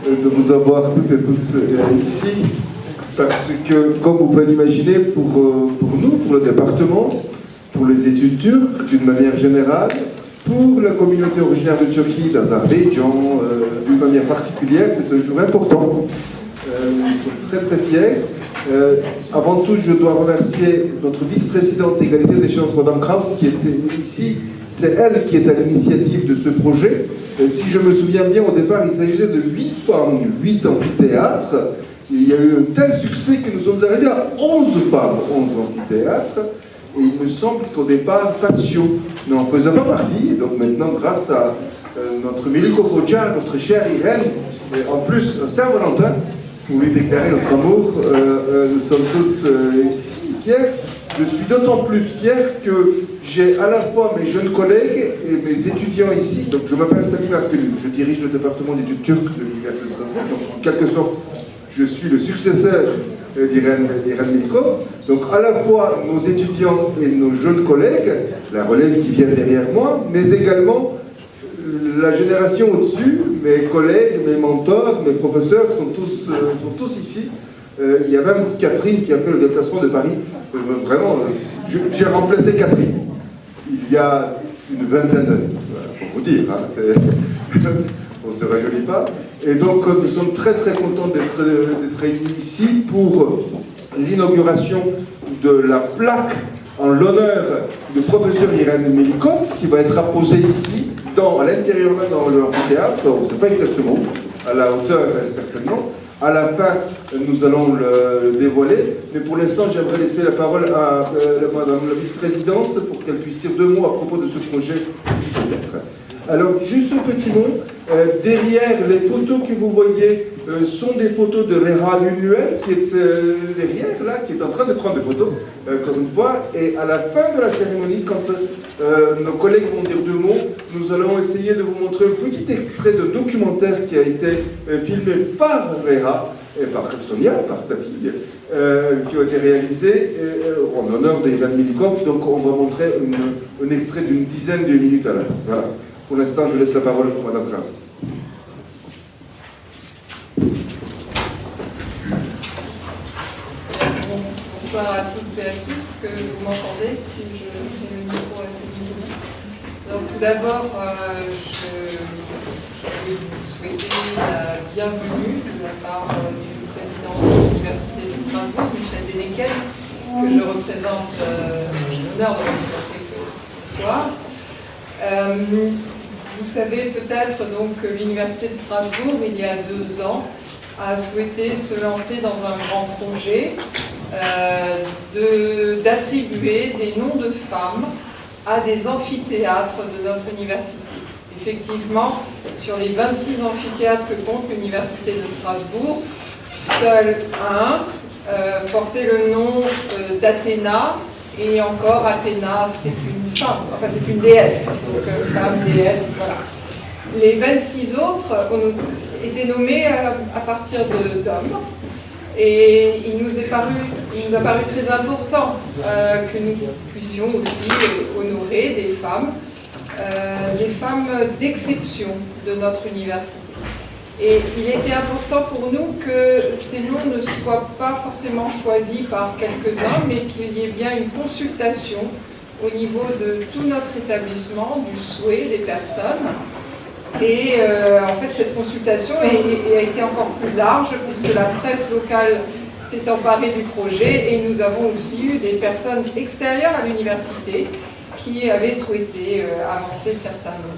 de vous avoir toutes et tous ici, parce que, comme vous pouvez l'imaginer, pour nous, pour le département, pour les études turques, d'une manière générale, pour la communauté originaire de Turquie, d'Azerbaïdjan, d'une manière particulière, c'est un jour important. Nous sommes très très fiers. Avant tout, je dois remercier notre vice-présidente égalité des chances, Madame Kraus, qui était ici. C'est elle qui est à l'initiative de ce projet. Si je me souviens bien, au départ, il s'agissait de 8 femmes, 8 amphithéâtres. Il y a eu un tel succès que nous sommes arrivés à 11 femmes, 11 amphithéâtres. Et il me semble qu'au départ, Passion n'en faisait pas partie. Et donc maintenant, grâce à notre Miliko Fogia, notre chère Irène, et en plus Saint-Valentin, pour lui déclarer notre amour, nous sommes tous ici fiers. Je suis d'autant plus fier que j'ai à la fois mes jeunes collègues et mes étudiants ici. Donc je m'appelle Samir Artelu, je dirige le département d'études turques de l'Université de Strasbourg. Donc en quelque sorte, je suis le successeur d'Irène Milikov. Donc à la fois nos étudiants et nos jeunes collègues, la relève qui vient derrière moi, mais également la génération au-dessus, mes collègues, mes mentors, mes professeurs sont tous ici. Il y a même Catherine qui a fait le déplacement de Paris. Vraiment, j'ai remplacé Catherine il y a une vingtaine d'années, pour vous dire. Hein, on ne se rajeunit pas. Et donc, nous sommes très très contents d'être réunis ici pour l'inauguration de la plaque en l'honneur du professeur Irène Milikov, qui va être apposée ici, à l'intérieur même dans l'amphithéâtre, on ne sait pas exactement où, à la hauteur certainement. À la fin, nous allons le dévoiler, mais pour l'instant, j'aimerais laisser la parole à Madame la vice-présidente pour qu'elle puisse dire 2 mots à propos de ce projet aussi peut-être. Alors, juste un petit mot, derrière les photos que vous voyez sont des photos de Reha Ünlüer qui est derrière, là, qui est en train de prendre des photos, encore une fois, et à la fin de la cérémonie, quand nos collègues vont dire 2 mots, nous allons essayer de vous montrer un petit extrait de documentaire qui a été filmé par Reha, et par Sonia, par sa fille, qui a été réalisé en l'honneur d'Irène Milikov. Donc on va montrer un extrait d'une dizaine de minutes à l'heure. Voilà. Pour l'instant, je laisse la parole à Madame Kraus. Bonsoir à toutes et à tous. Est-ce que vous m'entendez si je mets le micro assez vite? Donc tout d'abord, je vais vous souhaiter la bienvenue de la part du président de l'Université de Strasbourg, Michel Denekel, que je représente, j'ai l'honneur de représenter ce soir. Vous savez peut-être donc que l'Université de Strasbourg, il y a 2 ans, a souhaité se lancer dans un grand projet d'attribuer des noms de femmes à des amphithéâtres de notre université. Effectivement, sur les 26 amphithéâtres que compte l'Université de Strasbourg, seul un portait le nom d'Athéna, et encore Athéna, c'est une femme, enfin c'est une déesse, donc femme, déesse, voilà. Les 26 autres étaient nommés à partir d'hommes, et il nous a paru très important que nous puissions aussi honorer des femmes d'exception de notre université. Et il était important pour nous que ces noms ne soient pas forcément choisis par quelques-uns, mais qu'il y ait bien une consultation au niveau de tout notre établissement, du souhait des personnes. Et en fait, cette consultation a été encore plus large, puisque la presse locale s'est emparée du projet, et nous avons aussi eu des personnes extérieures à l'université qui avaient souhaité avancer certains noms.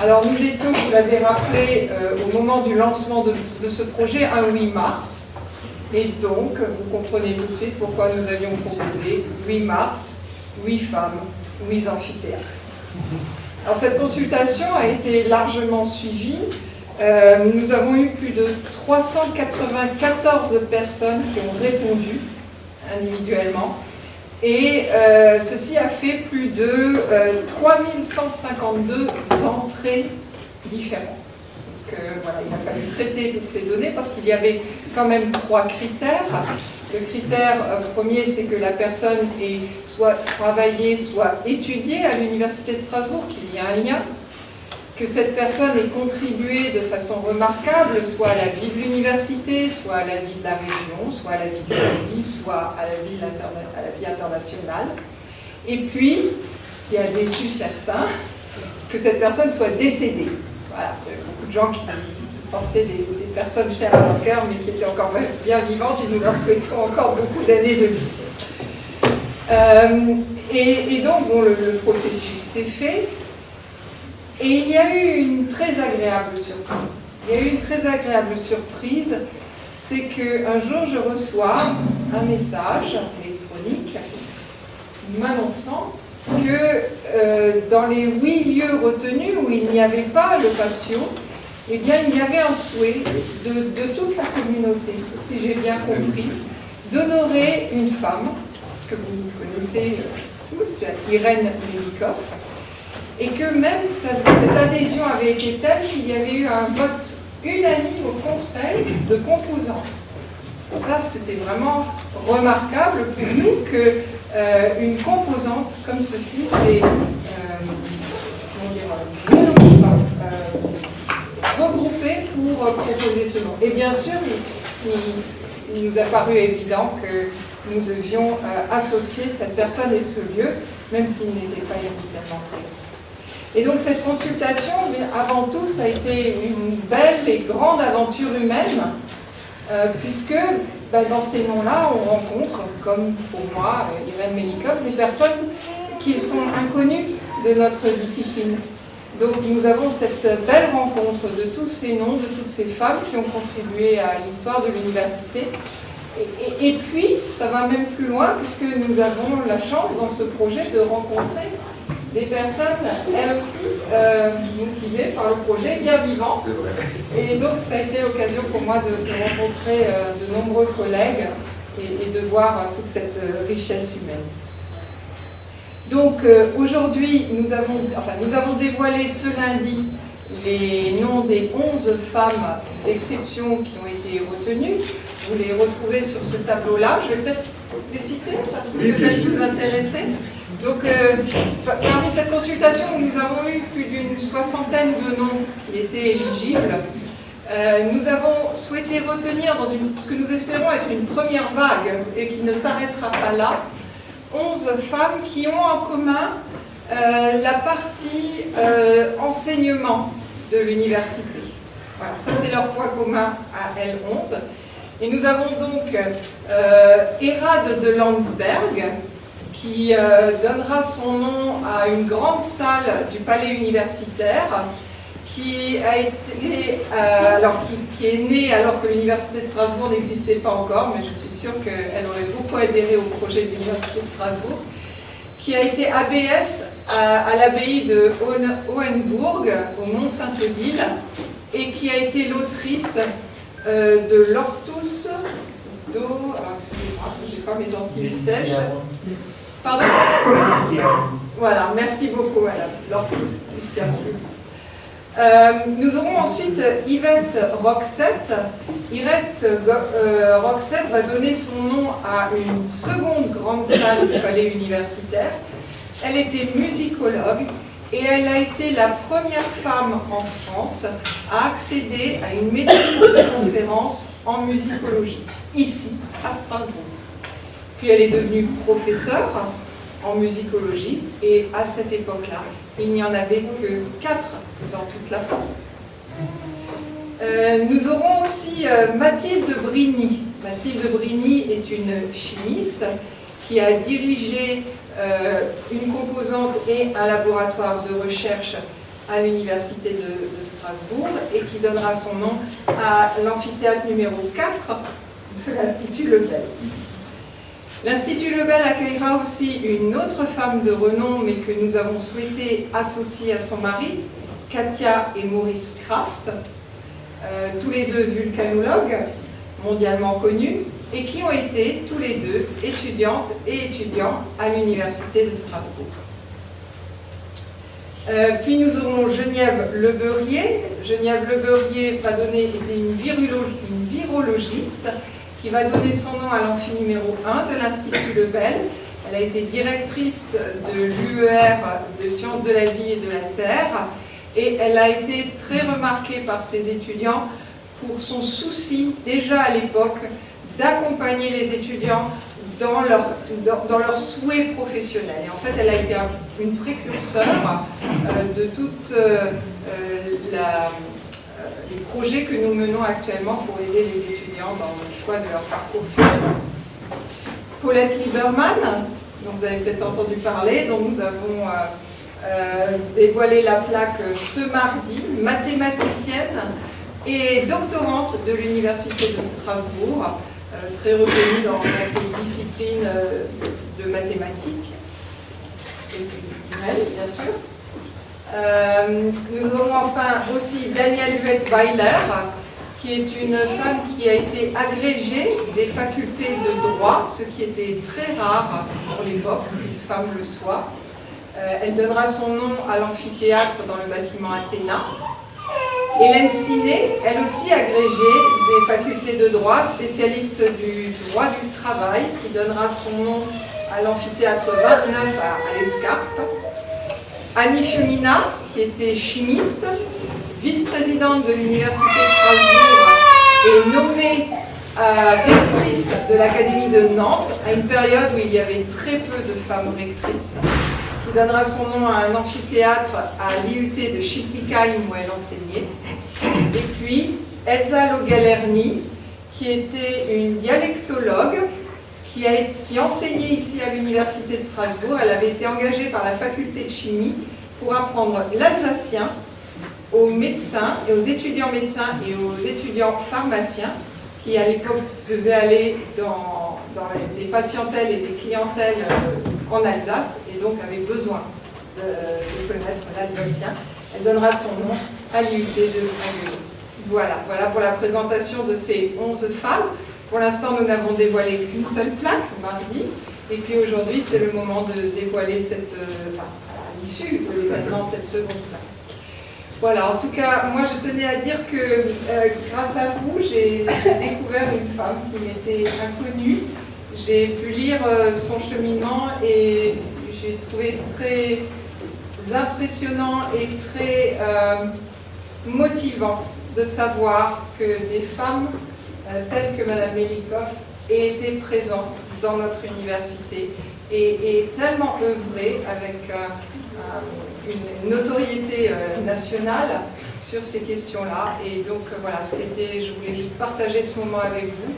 Alors nous étions, vous l'avez rappelé, au moment du lancement de ce projet, un 8 mars. Et donc, vous comprenez tout de suite pourquoi nous avions proposé 8 mars, 8 femmes, 8 amphithéâtres. Alors cette consultation a été largement suivie. Nous avons eu plus de 394 personnes qui ont répondu individuellement. Et ceci a fait plus de 3152 entrées différentes. Donc voilà, il a fallu traiter toutes ces données parce qu'il y avait quand même 3 critères. Le critère premier, c'est que la personne ait soit travaillé, soit étudié à l'Université de Strasbourg, qu'il y a un lien. que cette personne ait contribué de façon remarquable, soit à la vie de l'université, soit à la vie de la région, soit à la vie du pays, soit à la vie internationale. Et puis, ce qui a déçu certains, que cette personne soit décédée. Voilà, il y a beaucoup de gens qui portaient des personnes chères à leur cœur, mais qui étaient encore bien vivantes, et nous leur souhaitons encore beaucoup d'années de vie. Et donc, bon, le processus s'est fait. Et il y a eu une très agréable surprise. Il y a eu une très agréable surprise, c'est qu'un jour je reçois un message électronique m'annonçant que dans les 8 lieux retenus où il n'y avait pas le patio, eh bien il y avait un souhait de toute la communauté, si j'ai bien compris, d'honorer une femme que vous connaissez tous, Irène Melikov. Et que même cette adhésion avait été telle qu'il y avait eu un vote unanime au Conseil de composantes. Ça, c'était vraiment remarquable pour nous qu'une composante comme ceci s'est regroupée pour proposer ce nom. Et bien sûr, il nous a paru évident que nous devions associer cette personne et ce lieu, même s'il n'était pas initialement prévu. Et donc cette consultation, avant tout, ça a été une belle et grande aventure humaine, puisque dans ces noms-là, on rencontre, comme pour moi, Irène Melikov, des personnes qui sont inconnues de notre discipline. Donc nous avons cette belle rencontre de tous ces noms, de toutes ces femmes qui ont contribué à l'histoire de l'université. Et puis, ça va même plus loin, puisque nous avons la chance dans ce projet de rencontrer des personnes, elles aussi, motivées par le projet, bien vivantes. Et donc, ça a été l'occasion pour moi de rencontrer de nombreux collègues et de voir toute cette richesse humaine. Donc, aujourd'hui, nous avons dévoilé ce lundi les noms des 11 femmes d'exception qui ont été retenues. Vous les retrouvez sur ce tableau-là. Je vais peut-être les citer, ça peut peut-être vous intéresser. Donc, parmi cette consultation, nous avons eu plus d'une soixantaine de noms qui étaient éligibles. Nous avons souhaité retenir dans ce que nous espérons être une première vague et qui ne s'arrêtera pas là, 11 femmes qui ont en commun la partie enseignement de l'université. Voilà, ça c'est leur point commun à L11. Et nous avons donc Erad de Landsberg, qui donnera son nom à une grande salle du palais universitaire, qui est née alors que l'université de Strasbourg n'existait pas encore, mais je suis sûre qu'elle aurait beaucoup adhéré au projet de l'université de Strasbourg, qui a été abbesse à l'abbaye de Hohenburg, au Mont-Sainte-Odile, et qui a été l'autrice de l'Ortus do... Alors, excusez-moi, je n'ai pas mes Antilles sèches. Pardon ? Voilà, merci beaucoup, madame. L'Ortus nous aurons ensuite Yvette Roxette. Yvette Roxette va donner son nom à une seconde grande salle du palais universitaire. Elle était musicologue et elle a été la première femme en France à accéder à une maîtrise de conférence en musicologie, ici, à Strasbourg. Puis elle est devenue professeure en musicologie et à cette époque-là, il n'y en avait que 4 dans toute la France. Nous aurons aussi Mathilde Brigny. Mathilde Brigny est une chimiste qui a dirigé une composante et un laboratoire de recherche à l'université de Strasbourg et qui donnera son nom à l'amphithéâtre numéro 4 de l'Institut Lebel. L'Institut Lebel accueillera aussi une autre femme de renom, mais que nous avons souhaité associer à son mari, Katia et Maurice Kraft, tous les deux vulcanologues, mondialement connus, et qui ont été tous les deux étudiantes et étudiants à l'Université de Strasbourg. Puis nous aurons Geneviève Lebeurier. Geneviève Lebeurier était une virologiste qui va donner son nom à l'amphi numéro 1 de l'Institut Lebel. Elle a été directrice de l'UER de Sciences de la Vie et de la Terre Et elle a été très remarquée par ses étudiants pour son souci, déjà à l'époque, d'accompagner les étudiants dans leur souhait professionnel. Et en fait, elle a été une précurseur de toutes les projets que nous menons actuellement pour aider les étudiants dans le choix de leur parcours futur. Paulette Lieberman, dont vous avez peut-être entendu parler, dont nous avons dévoilé la plaque ce mardi, mathématicienne et doctorante de l'Université de Strasbourg, très reconnue dans cette discipline de mathématiques et bien sûr. Nous aurons enfin aussi Danielle Huet-Weiler, qui est une femme qui a été agrégée des facultés de droit, ce qui était très rare pour l'époque, une femme le soit. Elle donnera son nom à l'amphithéâtre dans le bâtiment Athéna. Hélène Siné, elle aussi agrégée des facultés de droit, spécialiste du droit du travail, qui donnera son nom à l'amphithéâtre 29 à l'Escarpe. Annie Chemina, qui était chimiste, vice-présidente de l'Université de Strasbourg et nommée rectrice de l'Académie de Nantes, à une période où il y avait très peu de femmes rectrices, qui donnera son nom à un amphithéâtre à l'IUT de Schiltigheim où elle enseignait. Et puis Elsa Logalerny, qui était une dialectologue, qui enseignait ici à l'Université de Strasbourg. Elle avait été engagée par la faculté de chimie pour apprendre l'alsacien aux médecins et aux étudiants médecins et aux étudiants pharmaciens qui à l'époque devaient aller dans des patientèles et des clientèles en Alsace et donc avaient besoin de connaître l'alsacien. Elle donnera son nom à l'IUT de Francfort. Voilà pour la présentation de ces 11 femmes. Pour l'instant, nous n'avons dévoilé qu'une seule plaque, mardi, et puis aujourd'hui, c'est le moment de dévoiler à l'issue de l'événement, cette seconde plaque. Voilà, en tout cas, moi je tenais à dire que grâce à vous, j'ai découvert une femme qui m'était inconnue. J'ai pu lire son cheminement et j'ai trouvé très impressionnant et très motivant de savoir que des femmes telles que Madame Melikoff aient été présentes dans notre université et tellement œuvré avec une notoriété nationale sur ces questions-là. Et donc voilà, je voulais juste partager ce moment avec vous.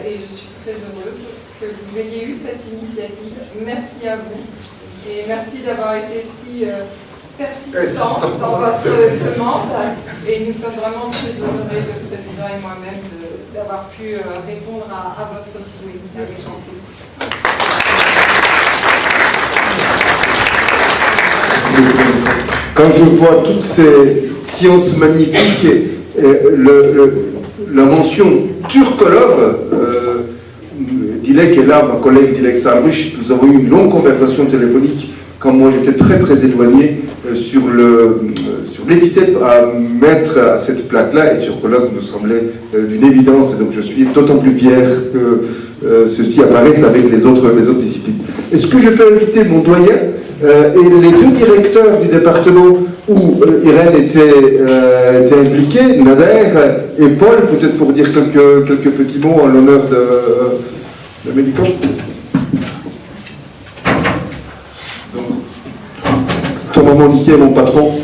Et je suis très heureuse que vous ayez eu cette initiative. Merci à vous. Et merci d'avoir été si persistant dans votre demande. Et nous sommes vraiment très honorés, le président et moi-même, d'avoir pu répondre à votre souhait. Avec grand plaisir. Quand je vois toutes ces sciences magnifiques, la mention turcologue, Dilek est là, ma collègue Dilek Sarbuch, nous avons eu une longue conversation téléphonique quand moi j'étais très très éloigné sur l'épithète à mettre à cette plaque-là, et turcologue nous semblait d'une évidence, et donc je suis d'autant plus fier que ceci apparaisse avec les autres disciplines. Est-ce que je peux inviter mon doyen et les deux directeurs du département où Irène était impliquée, Nader et Paul, peut-être pour dire quelques petits mots en l'honneur de Melikoff. Ton maman Niquet est mon patron,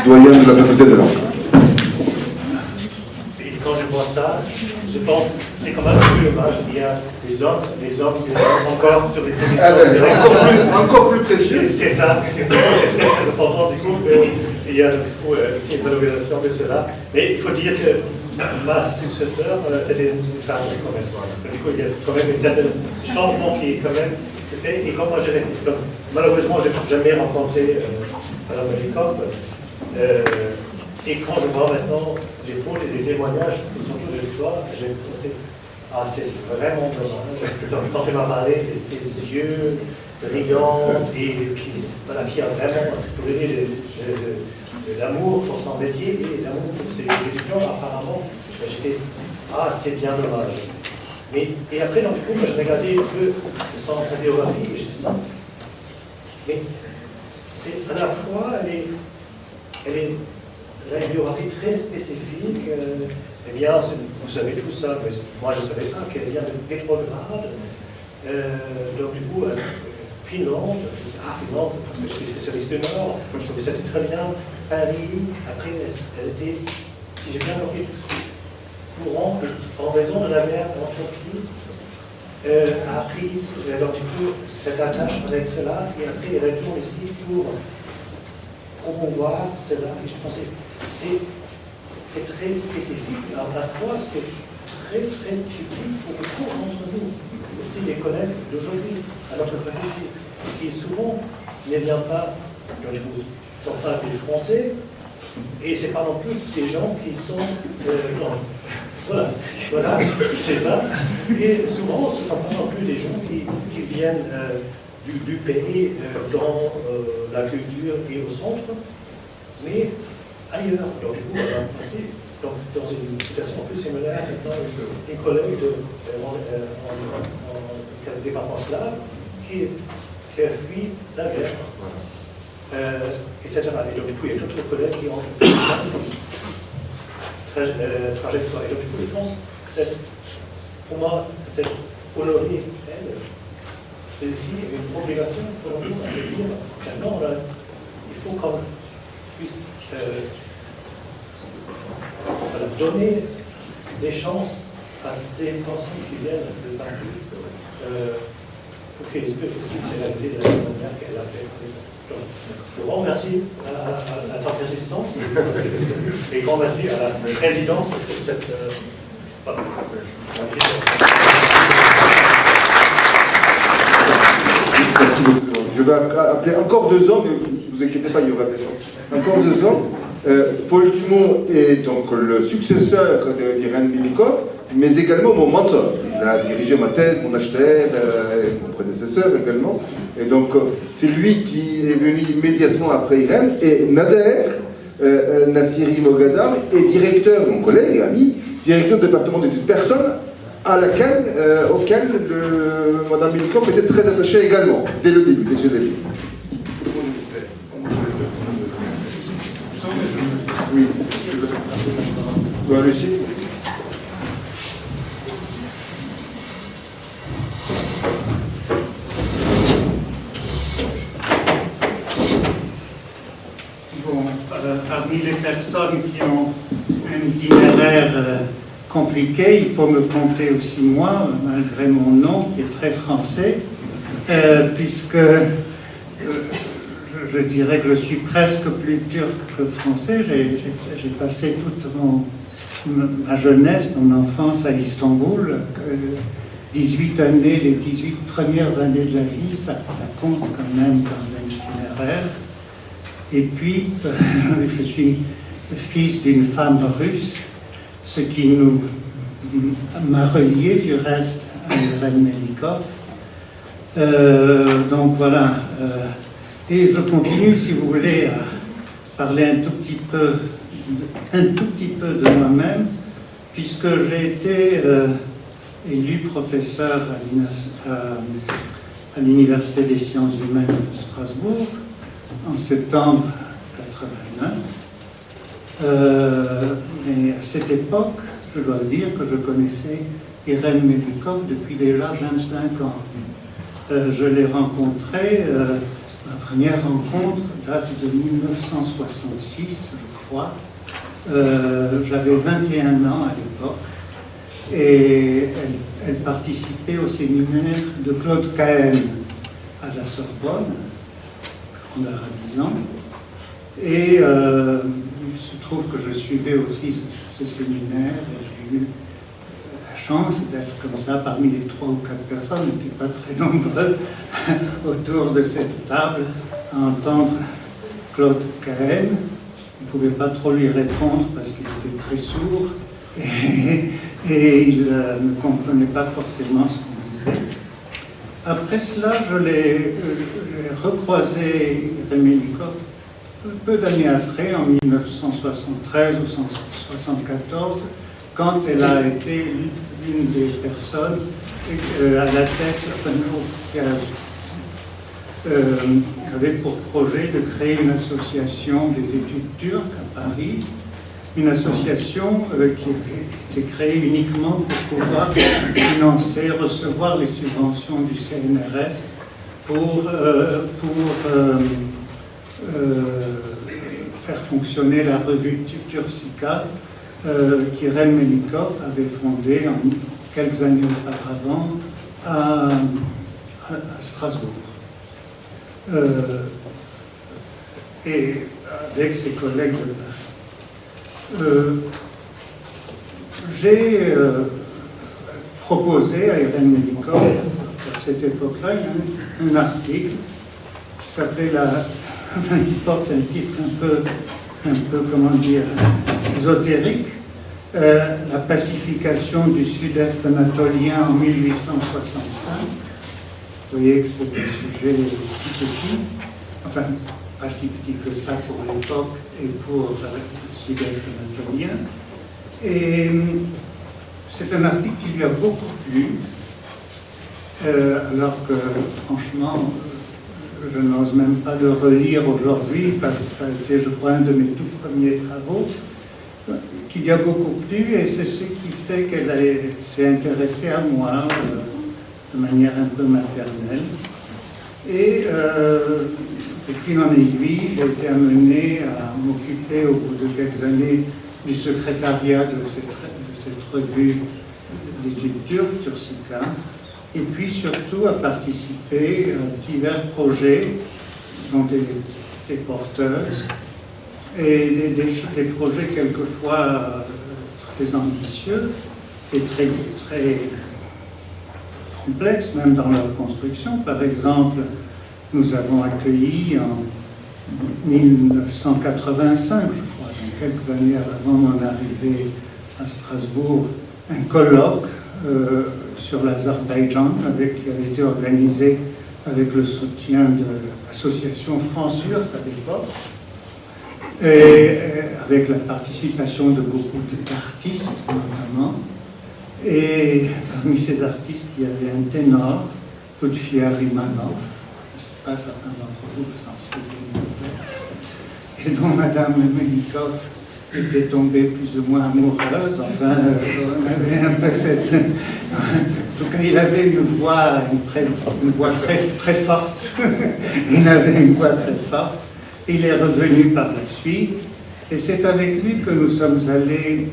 doyen de la faculté de langue. Et quand je vois ça, je pense que c'est quand même un peu dommage qu'il y a des hommes qui sont encore sur les positions encore plus précieux. C'est ça, c'est très important du coup, il y a aussi une valorisation de cela. Mais il faut dire que ma successeur, c'était une femme quand même. Du coup, il y a quand même un certain changement qui est quand même fait. Et comme moi, malheureusement, je n'ai jamais rencontré Mme Melikoff. Et quand je vois maintenant les photos et les témoignages, surtout de toi, j'ai pensé, c'est vraiment dommage. Quand tu m'as parlé de ses yeux brillants et qui a vraiment donné de l'amour pour son métier et l'amour pour ses étudiants, apparemment, j'étais, c'est bien dommage. Et après, donc, du coup, je regardais un peu son biographie et je me suis dit, mais à la fois, elle est une biographie très spécifique. Eh bien, vous savez tout ça, mais moi je ne savais pas qu'elle vient de Petrograd. Donc du coup, Finlande, Finlande, parce que je suis spécialiste du Nord, je trouvais ça très bien. Paris, après, elle était, si j'ai bien compris, courant en raison de la guerre en Turquie. A pris donc du coup cette attache avec cela et après elle retourne ici pour promouvoir cela et je pense que c'est très spécifique, à la fois c'est très très typique pour beaucoup d'entre nous, aussi les collègues d'aujourd'hui, à notre faculté, qui souvent ne viennent pas, donc du coup, ne sont pas des Français et c'est pas non plus des gens qui sont voilà, c'est ça. Et souvent, ce ne sont pas non plus des gens qui viennent du pays dans la culture et au centre, mais ailleurs. Donc, du coup, on va passer dans une situation un peu similaire. Une collègue en département slave qui a fui la guerre, etc. Et donc, du coup, il y a d'autres collègues qui ont trajectoire. Et donc, du coup, je pense que pour moi, cette honorer elle, c'est aussi une obligation pour nous de dire maintenant, il faut qu'on puisse donner des chances à ces personnes qui viennent de partout pour qu'elles puissent aussi se réaliser de la manière qu'elle a fait. Grand merci à ta résistance et grand merci à la présidence pour cette. Merci beaucoup. Je vais appeler encore 2 ans, mais ne vous inquiétez pas, il y aura des gens. Encore 2 ans. Paul Dumont est donc le successeur d'Irène Melikov, mais également mon mentor. Il a dirigé ma thèse, mon HTR, mon prédécesseur également. Et donc, c'est lui qui est venu immédiatement après Irène. Et Nader Nassiri Moghadam est directeur, mon collègue et ami, directeur du département d'études personnes, auquel Mme Melikov était très attachée également, dès le début, dès ce début. Oui. Vous allez ici. Bon, parmi les personnes qui ont un itinéraire compliqué, il faut me compter aussi moi, malgré mon nom qui est très français, puisque je dirais que je suis presque plus turc que français. J'ai passé toute ma jeunesse, mon enfance à Istanbul. 18 années, les 18 premières années de la vie, ça compte quand même dans un itinéraire. Et puis, je suis fils d'une femme russe, ce qui m'a relié du reste à Irène Melikov. Donc voilà. Et je continue, si vous voulez, à parler un tout petit peu de moi-même, puisque j'ai été élu professeur à l'Université des sciences humaines de Strasbourg en septembre 89. Mais à cette époque, je dois dire que je connaissais Irène Melikov depuis déjà 25 ans. Je l'ai rencontrée. Ma première rencontre date de 1966, je crois. J'avais 21 ans à l'époque et elle participait au séminaire de Claude Cahn à la Sorbonne, en arabisant. Et il se trouve que je suivais aussi ce séminaire et j'ai eu la chance d'être comme ça parmi les 3 ou 4 personnes, on n'était pas très nombreux autour de cette table à entendre Claude Cahn. On ne pouvait pas trop lui répondre parce qu'il était très sourd et il ne comprenait pas forcément ce qu'on disait. Après cela, j'ai recroisé Irène Melikov peu d'années après, en 1973 ou 1974, quand elle a été l'une des personnes à la tête, avait pour projet de créer une association des études turques à Paris, une association qui avait été créée uniquement pour pouvoir financer, recevoir les subventions du CNRS pour faire fonctionner la revue Turcica qu'Irène Melikov avait fondée quelques années auparavant à Strasbourg. Et avec ses collègues de Paris. J'ai proposé à Irène Melikov, à cette époque-là, un article qui s'appelait qui porte un titre un peu, comment dire, ésotérique, la pacification du sud-est anatolien en 1865. Vous voyez que c'est un sujet tout petit, enfin, pas si petit que ça pour l'époque et pour le sud-est anatolien. Et c'est un article qui lui a beaucoup plu, alors que, franchement, je n'ose même pas le relire aujourd'hui, parce que ça a été, je crois, un de mes tout premiers travaux, qui lui a beaucoup plu, et c'est ce qui fait qu'elle s'est intéressée à moi de manière un peu maternelle. Et de fil en aiguille, j'ai été amené à m'occuper au bout de quelques années du secrétariat de cette revue d'études turques, Turcica, et puis surtout à participer à divers projets dont elle était porteuse, et des projets quelquefois très ambitieux et très complexes, même dans leur construction. Par exemple, nous avons accueilli en 1985, je crois, donc quelques années avant mon arrivée à Strasbourg, un colloque sur l'Azerbaïdjan qui avait été organisé avec le soutien de l'association France-URSS à l'époque, et avec la participation de beaucoup d'artistes notamment. Et parmi ces artistes, il y avait un ténor, Lutfi Arimanov, je ne sais pas, certains d'entre vous s'en souviennent peut-être, et dont Madame Melikov était tombée plus ou moins amoureuse. Enfin, on avait un peu cette... En tout cas, il avait une voix très forte. Il avait une voix très forte. Il est revenu par la suite, et c'est avec lui que nous sommes allés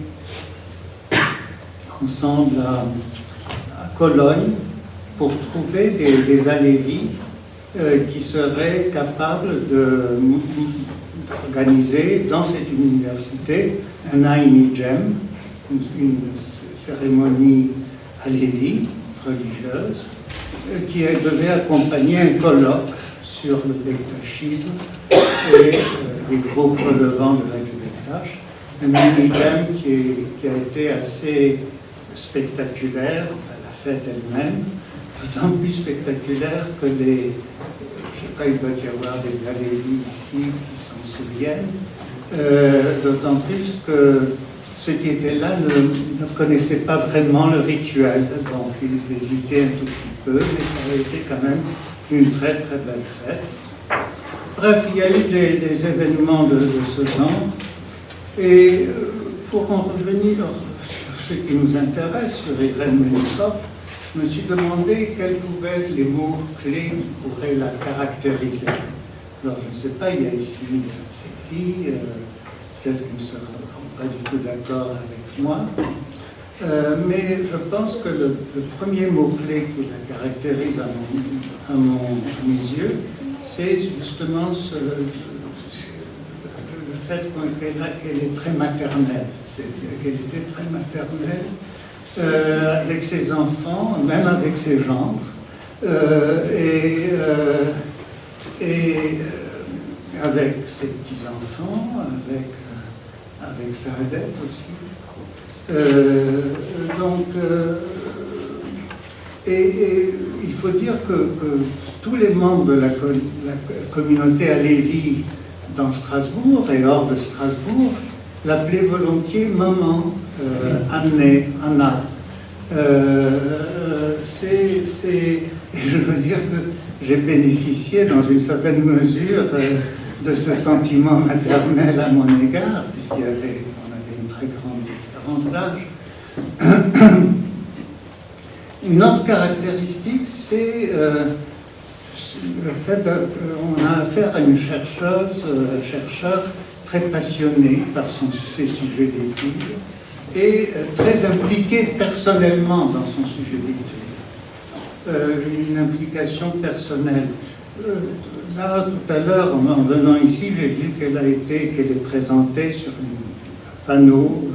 ensemble à Cologne pour trouver des alévis qui seraient capables d'organiser dans cette université un Aïn Jem, une cérémonie alévi religieuse, qui devait accompagner un colloque sur le bektachisme et les groupes relevant de l'Aïn Bektash. Un Aïn Jem qui a été assez spectaculaire, enfin la fête elle-même, d'autant plus spectaculaire que je ne sais pas, il doit y avoir des alévis ici qui s'en souviennent, d'autant plus que ceux qui étaient là ne connaissaient pas vraiment le rituel, donc ils hésitaient un tout petit peu, mais ça avait été quand même une très très belle fête. Bref, il y a eu des événements de ce genre, et pour en revenir sur ce qui nous intéresse, sur Irène Melikov, je me suis demandé quels pouvaient être les mots-clés qui pourraient la caractériser. Alors, je ne sais pas, il y a ici ces filles, peut-être qu'elles ne seront pas du tout d'accord avec moi, mais je pense que le premier mot-clé qui la caractérise à mes yeux, c'est justement le fait qu'elle est très maternelle, qu'elle était très maternelle avec ses enfants, même avec ses gendres, et avec ses petits-enfants, avec Saadet aussi. Et il faut dire que tous les membres de la communauté alévi dans Strasbourg et hors de Strasbourg l'appelaient volontiers maman, Anna. Et je veux dire que j'ai bénéficié dans une certaine mesure de ce sentiment maternel à mon égard, puisqu'on avait une très grande différence d'âge. Une autre caractéristique, c'est le fait qu'on a affaire à une chercheuse, un chercheur très passionné par ses sujets d'études et très impliqué personnellement dans son sujet d'études. Une implication personnelle. Là, tout à l'heure, en venant ici, j'ai vu qu'elle est présentée sur un panneau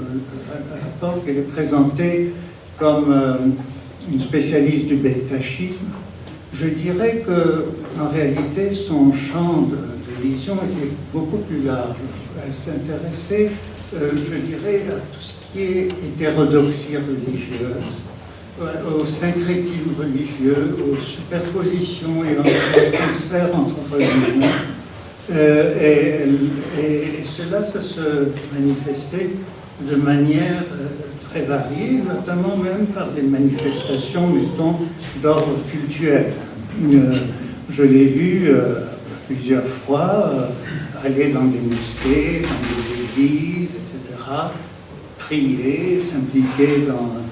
à la porte, qu'elle est présentée comme une spécialiste du bektachisme. Je dirais qu'en réalité, son champ de vision était beaucoup plus large. Elle s'intéressait, je dirais, à tout ce qui est hétérodoxie religieuse, au syncrétisme religieux, aux superpositions et aux transferts entre religions. Et cela, ça se manifestait de manière très variée, notamment même par des manifestations, mettons, d'ordre cultuel. Je l'ai vu plusieurs fois aller dans des mosquées, dans des églises, etc., prier, s'impliquer dans un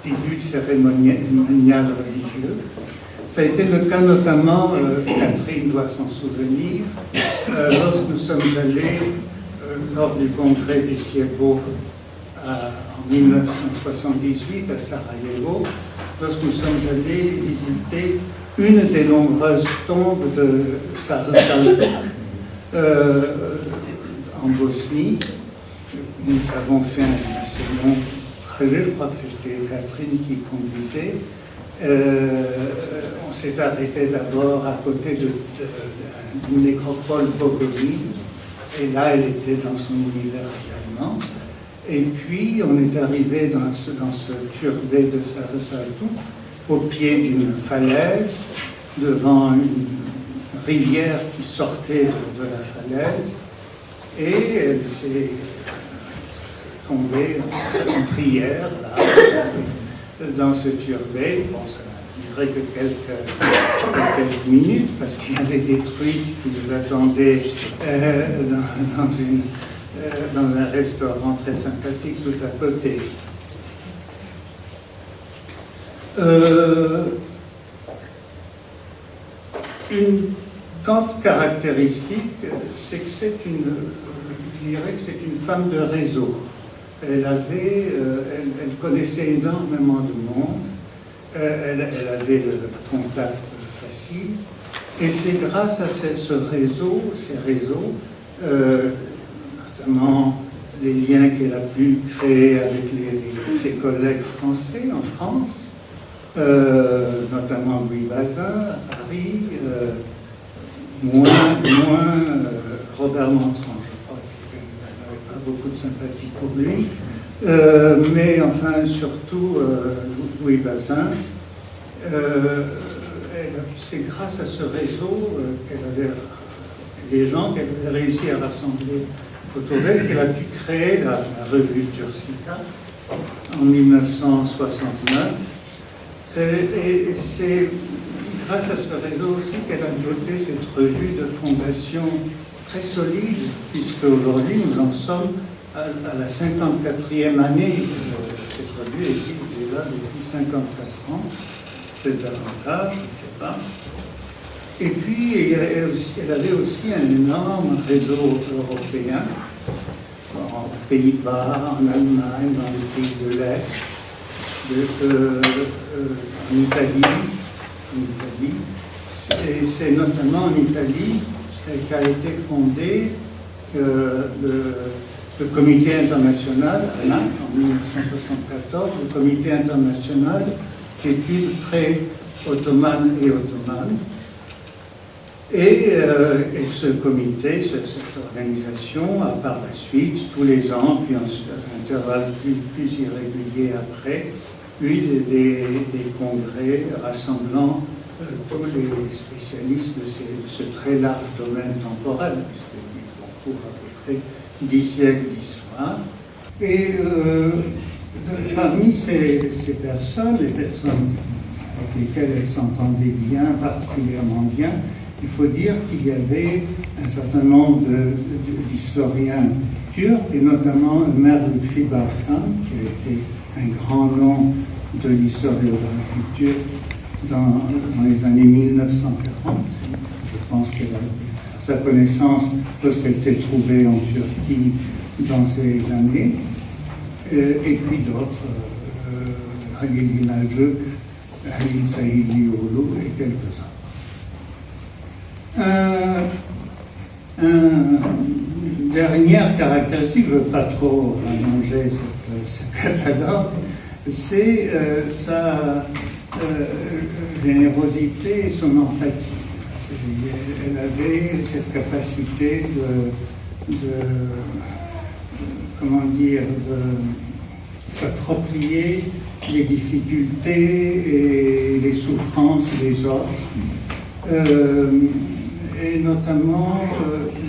début de cérémonial religieux. Ça a été le cas notamment, Catherine doit s'en souvenir, lorsque nous sommes allés lors du congrès du CIEPO en 1978 à Sarajevo, lorsque nous sommes allés visiter une des nombreuses tombes de Sarısaltuk en Bosnie. Nous avons fait un assez long trajet, je crois que c'était Catherine qui conduisait. On s'est arrêté d'abord à côté d'une nécropole bogomienne, et là elle était dans son univers également. Et puis on est arrivé dans ce turbé de Sarısaltuk, au pied d'une falaise, devant une rivière qui sortait de la falaise, et elle s'est tombée en prière là, dans ce turbé. Bon, ça n'a duré que quelques minutes, parce qu'il y avait des truites qui nous attendaient dans un restaurant très sympathique tout à côté. Une grande caractéristique, c'est que je dirais que c'est une femme de réseau. Elle connaissait énormément de monde, elle avait le contact facile, et c'est grâce à ces réseaux, notamment les liens qu'elle a pu créer avec ses collègues français en France, notamment Louis Bazin à Paris, moins Robert Montrand, je crois qu'il n'avait pas beaucoup de sympathie pour lui, mais enfin surtout Louis Bazin. C'est grâce à ce réseau qu'elle avait des gens qu'elle avait réussi à rassembler autour d'elle, qu'elle a pu créer la revue Turcica en 1969. Et c'est grâce à ce réseau aussi qu'elle a doté cette revue de fondation très solide, puisque aujourd'hui nous en sommes à la 54e année. Cette revue existe déjà depuis 54 ans, peut-être davantage, je ne sais pas. Et puis elle avait aussi un énorme réseau européen, aux Pays-Bas, en Allemagne, dans les pays de l'Est, en Italie. C'est notamment en Italie qu'a été fondé le comité international, en 1974, le comité international d'études pré-ottomanes et ottomanes. Et ce comité, cette organisation, a par la suite, tous les ans, puis en intervalles plus irréguliers après, eu des congrès rassemblant tous les spécialistes de ce très large domaine temporel, puisqu'il concourt à peu près 10 siècles d'histoire. Et parmi ces personnes, les personnes avec lesquels elle s'entendait bien, particulièrement bien. Il faut dire qu'il y avait un certain nombre d'historiens turcs, et notamment Ömer Lütfi Bafkan, qui a été un grand nom de l'historiographie turque dans les années 1940. Je pense qu'elle a sa connaissance lorsqu'elle s'est trouvée en Turquie dans ces années, et puis d'autres, Halil Inalcı, Halil Saïdioğlu et quelques-uns. Une dernière caractéristique, je ne veux pas trop allonger ce catalogue, c'est sa générosité et son empathie. Elle avait cette capacité de s'approprier les difficultés et les souffrances des autres, et notamment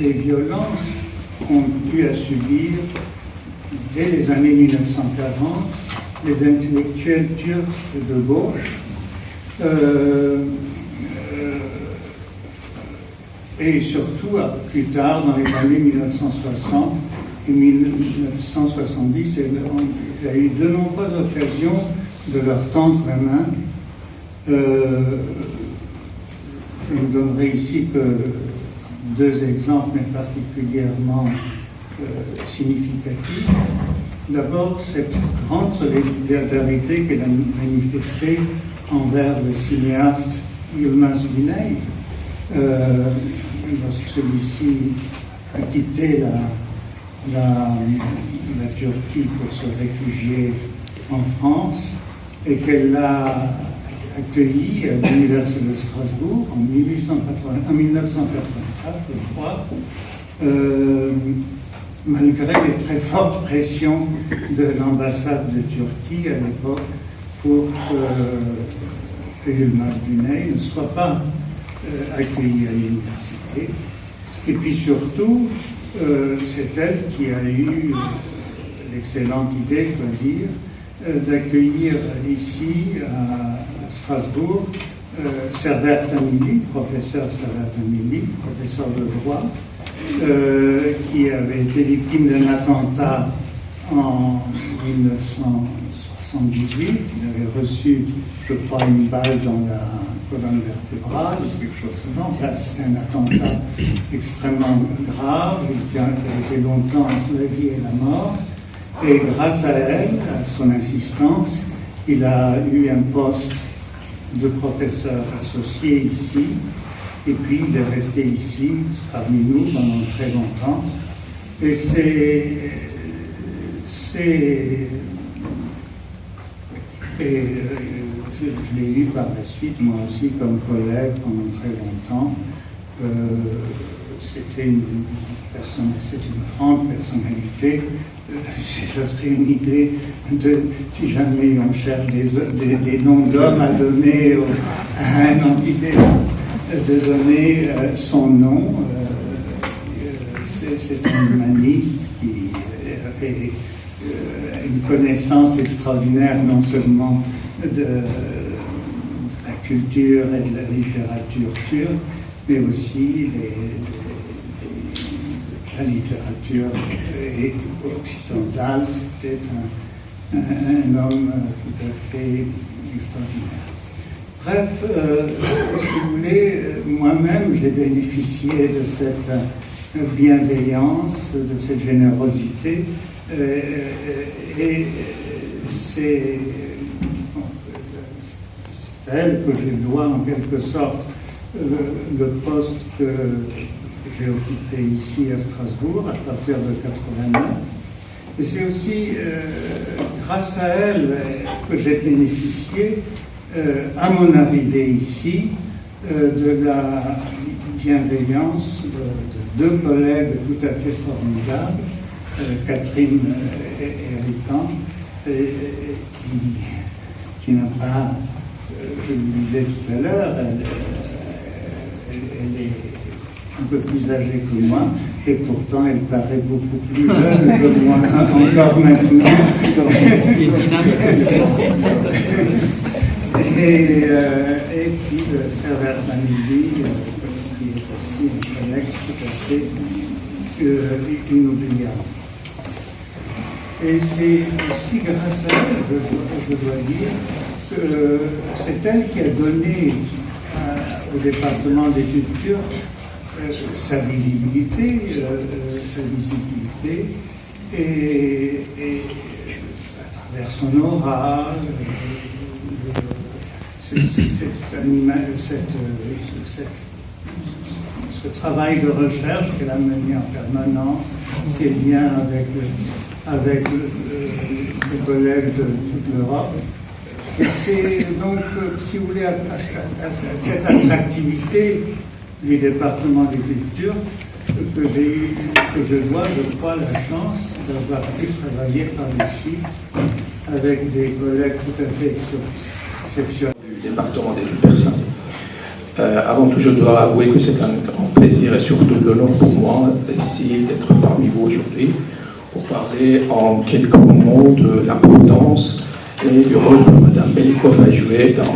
les violences qu'ont pu subir dès les années 1940 les intellectuels turcs de gauche, et surtout plus tard dans les années 1960 et 1970, il a eu de nombreuses occasions de leur tendre la main. Je ne donnerai ici que deux exemples, mais particulièrement significatifs. D'abord, cette grande solidarité qu'elle a manifestée envers le cinéaste Yılmaz Güney, lorsque celui-ci a quitté la Turquie pour se réfugier en France, et qu'elle l'a accueilli à l'Université de Strasbourg en 1984, je crois, malgré les très fortes pressions de l'ambassade de Turquie à l'époque pour que Yılmaz Güney ne soit pas accueilli à l'université. Et puis surtout, c'est elle qui a eu l'excellente idée, je dois dire, d'accueillir ici à Strasbourg Servet Amili, professeur Servet Amili, professeur de droit, qui avait été victime d'un attentat en 1978. Il avait reçu, je crois, une balle dans la colonne vertébrale, quelque chose comme ça. C'était un attentat extrêmement grave. Il a été longtemps entre la vie et la mort. Et grâce à elle, à son insistance, il a eu un poste de professeur associé ici. Et puis il est resté ici, parmi nous, pendant très longtemps. Et je l'ai eu par la suite, moi aussi, comme collègue pendant très longtemps. C'était une grande personnalité. Ça serait une idée si jamais on cherche des noms d'hommes à donner à un amphithéâtre, de donner son nom. C'est un humaniste qui avait une connaissance extraordinaire non seulement de la culture et de la littérature turque, mais aussi la littérature occidentale. C'était un homme tout à fait extraordinaire. Bref, si vous voulez, moi-même, j'ai bénéficié de cette bienveillance, de cette générosité, et c'est à elle que je dois en quelque sorte le poste que j'ai occupé ici à Strasbourg à partir de 89. Et c'est aussi grâce à elle que j'ai bénéficié, à mon arrivée ici, de la bienveillance de deux collègues tout à fait formidables, Catherine Hérican, qui n'a pas, je le disais tout à l'heure, elle est un peu plus âgée que moi, et pourtant elle paraît beaucoup plus jeune que moi, encore maintenant. Et puis le Server Manili, qui est aussi un collègue tout à fait inoubliable. Et c'est aussi grâce à elle, je dois dire, que c'est elle qui a donné au département d'études turques sa visibilité et à travers son aura, ce travail de recherche qu'elle a mené en permanence, ses liens avec ses collègues de toute l'Europe. Et c'est donc, si vous voulez, à cette attractivité du département des cultures que je dois, je crois, la chance d'avoir pu travailler par les suite avec des collègues tout à fait exceptionnels. Du département d'études persanes. Avant tout, je dois avouer que c'est un grand plaisir et surtout l'honneur pour moi ici d'être parmi vous aujourd'hui pour parler en quelques mots de l'importance et du rôle que Mme Melikov a joué dans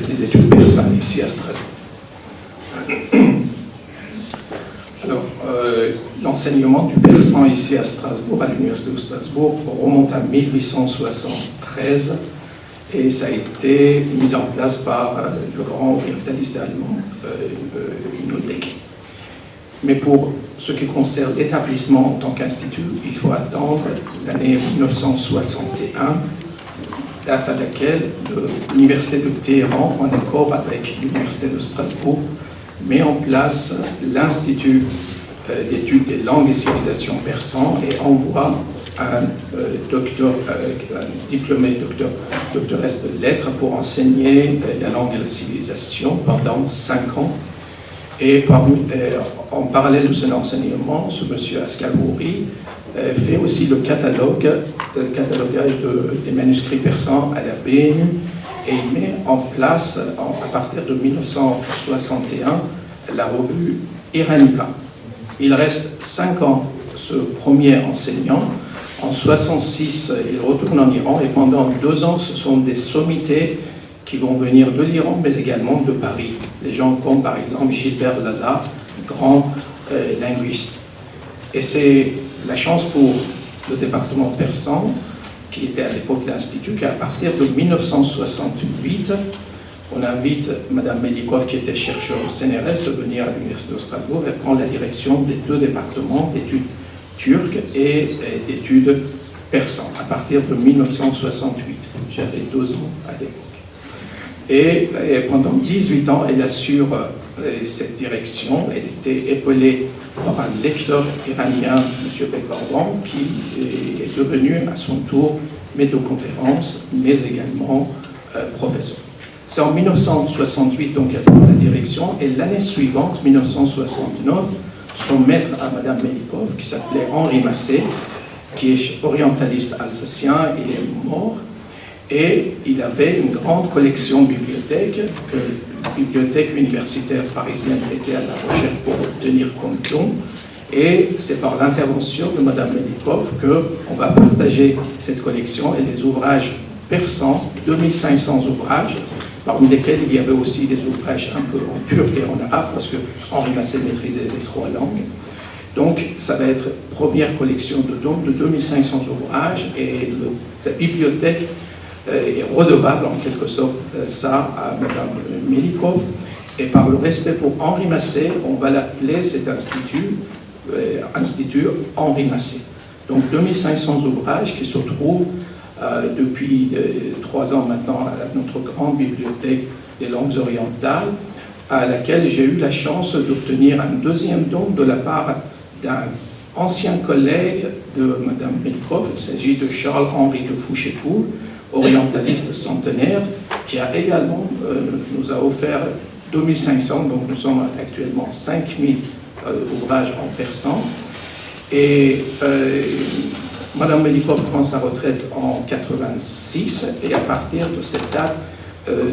les études persanes ici à Strasbourg. Alors, l'enseignement du persan ici à Strasbourg, à l'Université de Strasbourg, remonte à 1873 et ça a été mis en place par le grand orientaliste allemand, Nodek. Mais pour ce qui concerne l'établissement en tant qu'institut, il faut attendre l'année 1961, date à laquelle l'Université de Téhéran, en accord avec l'Université de Strasbourg, met en place l'Institut d'études des langues et civilisations persan et envoie un diplômé doctoresse de lettres pour enseigner la langue et la civilisation pendant 5 ans. Et en parallèle de son enseignement, ce monsieur Ascalbouri fait aussi le catalogage des manuscrits persans à la BNU et il met en place, à partir de 1961, la revue Iranica. Il reste 5 ans ce premier enseignant. En 1966, il retourne en Iran et pendant 2 ans, ce sont des sommités qui vont venir de l'Iran, mais également de Paris. Des gens comme par exemple Gilbert Lazare, grand linguiste. Et c'est la chance pour le département persan, qui était à l'époque l'Institut, qu'à partir de 1968, on invite Mme Melikov, qui était chercheur au CNRS, de venir à l'Université de Strasbourg et prendre la direction des 2 départements d'études turques et d'études persan, à partir de 1968. J'avais 2 ans à l'époque. Et pendant 18 ans, elle assure cette direction. Elle était épaulée par un lecteur iranien, M. Bekbarban, qui est devenu à son tour maître de conférence, mais également professeur. C'est en 1968 donc qu'elle prend la direction, et l'année suivante, 1969, son maître à Mme Melikov, qui s'appelait Henri Massé, qui est orientaliste alsacien, il est mort, et il avait une grande collection bibliothèque que la bibliothèque universitaire parisienne était à la recherche pour obtenir comme don, et c'est par l'intervention de Mme Melikov qu'on va partager cette collection et les ouvrages persans, 2500 ouvrages, parmi lesquels il y avait aussi des ouvrages un peu en turc et en arabe, parce que Henri Massé maîtrisait les 3 langues. Donc, ça va être première collection de dons de 2500 ouvrages, et la bibliothèque est redevable en quelque sorte ça à Mme Melikov. Et par le respect pour Henri Massé, on va l'appeler cet institut, Institut Henri Massé. Donc 2500 ouvrages qui se trouvent depuis 3 ans maintenant à notre grande bibliothèque des langues orientales, à laquelle j'ai eu la chance d'obtenir un 2e don de la part d'un ancien collègue de Mme Melikov. Il s'agit de Charles-Henri de Fouchécourt, orientaliste centenaire, qui a également nous a offert 2500, donc nous sommes actuellement 5000 ouvrages en persan. Et Mme Melikov prend sa retraite en 86, et à partir de cette date,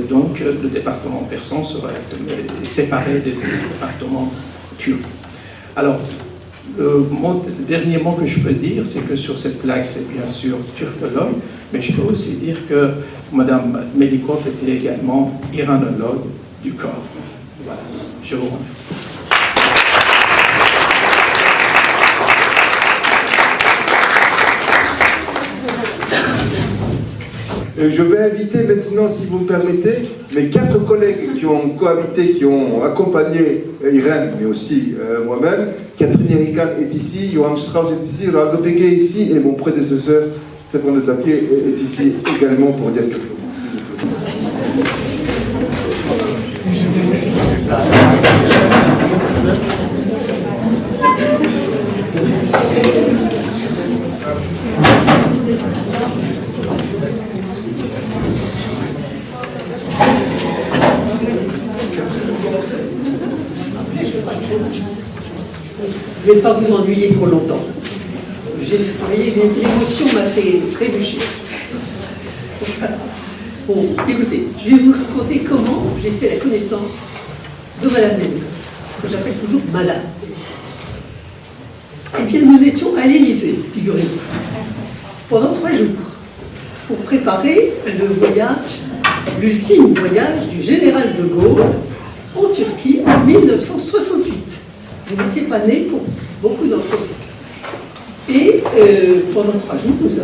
donc le département persan sera séparé du département turc. Alors, Le dernier mot que je peux dire, c'est que sur cette plaque, c'est bien sûr turcologue, mais je peux aussi dire que Mme Melikov était également iranologue du corps. Voilà, je vous remercie. Je vais inviter maintenant, si vous me permettez, mes 4 collègues qui ont cohabité, qui ont accompagné Irène, mais aussi moi-même. Catherine Erican est ici, Johann Strauss est ici, Rago Pege est ici, et mon prédécesseur, Stéphane Le Tapier, est ici également pour dire quelques mots. Je ne vais pas vous ennuyer trop longtemps. L'émotion m'a fait trébucher. Bon, écoutez, je vais vous raconter comment j'ai fait la connaissance de Madame Melikov, que j'appelle toujours Madame. Eh bien, nous étions à l'Élysée, figurez-vous, pendant 3 jours, pour préparer le voyage, l'ultime voyage du général de Gaulle en Turquie en 1968. Vous n'étiez pas né pour beaucoup d'entre vous. Et pendant 3 jours, nous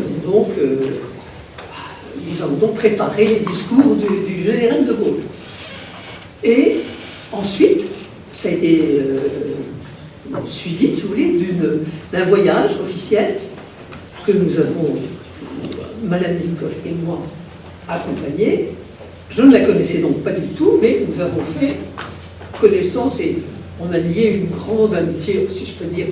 avons donc préparé les discours du général de Gaulle. Et ensuite, ça a été suivi, si vous voulez, d'un voyage officiel que nous avons, Madame Melikov et moi, accompagné. Je ne la connaissais donc pas du tout, mais nous avons fait connaissance et on a lié une grande amitié, si je peux dire.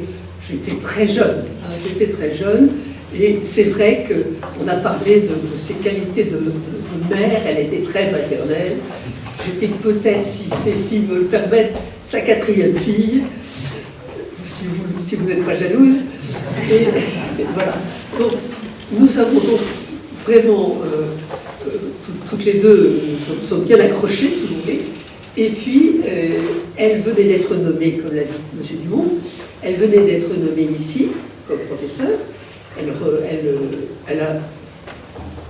J'étais très jeune, et c'est vrai qu'on a parlé de ses qualités de mère, elle était très maternelle. J'étais peut-être, si ces filles me le permettent, sa 4e fille, si vous n'êtes pas jalouse. Et voilà. Donc, nous avons donc vraiment, toutes les deux, nous sommes bien accrochées, si vous voulez. Et puis, elle venait d'être nommée, comme l'a dit M. Dumont, elle venait d'être nommée ici, comme professeure.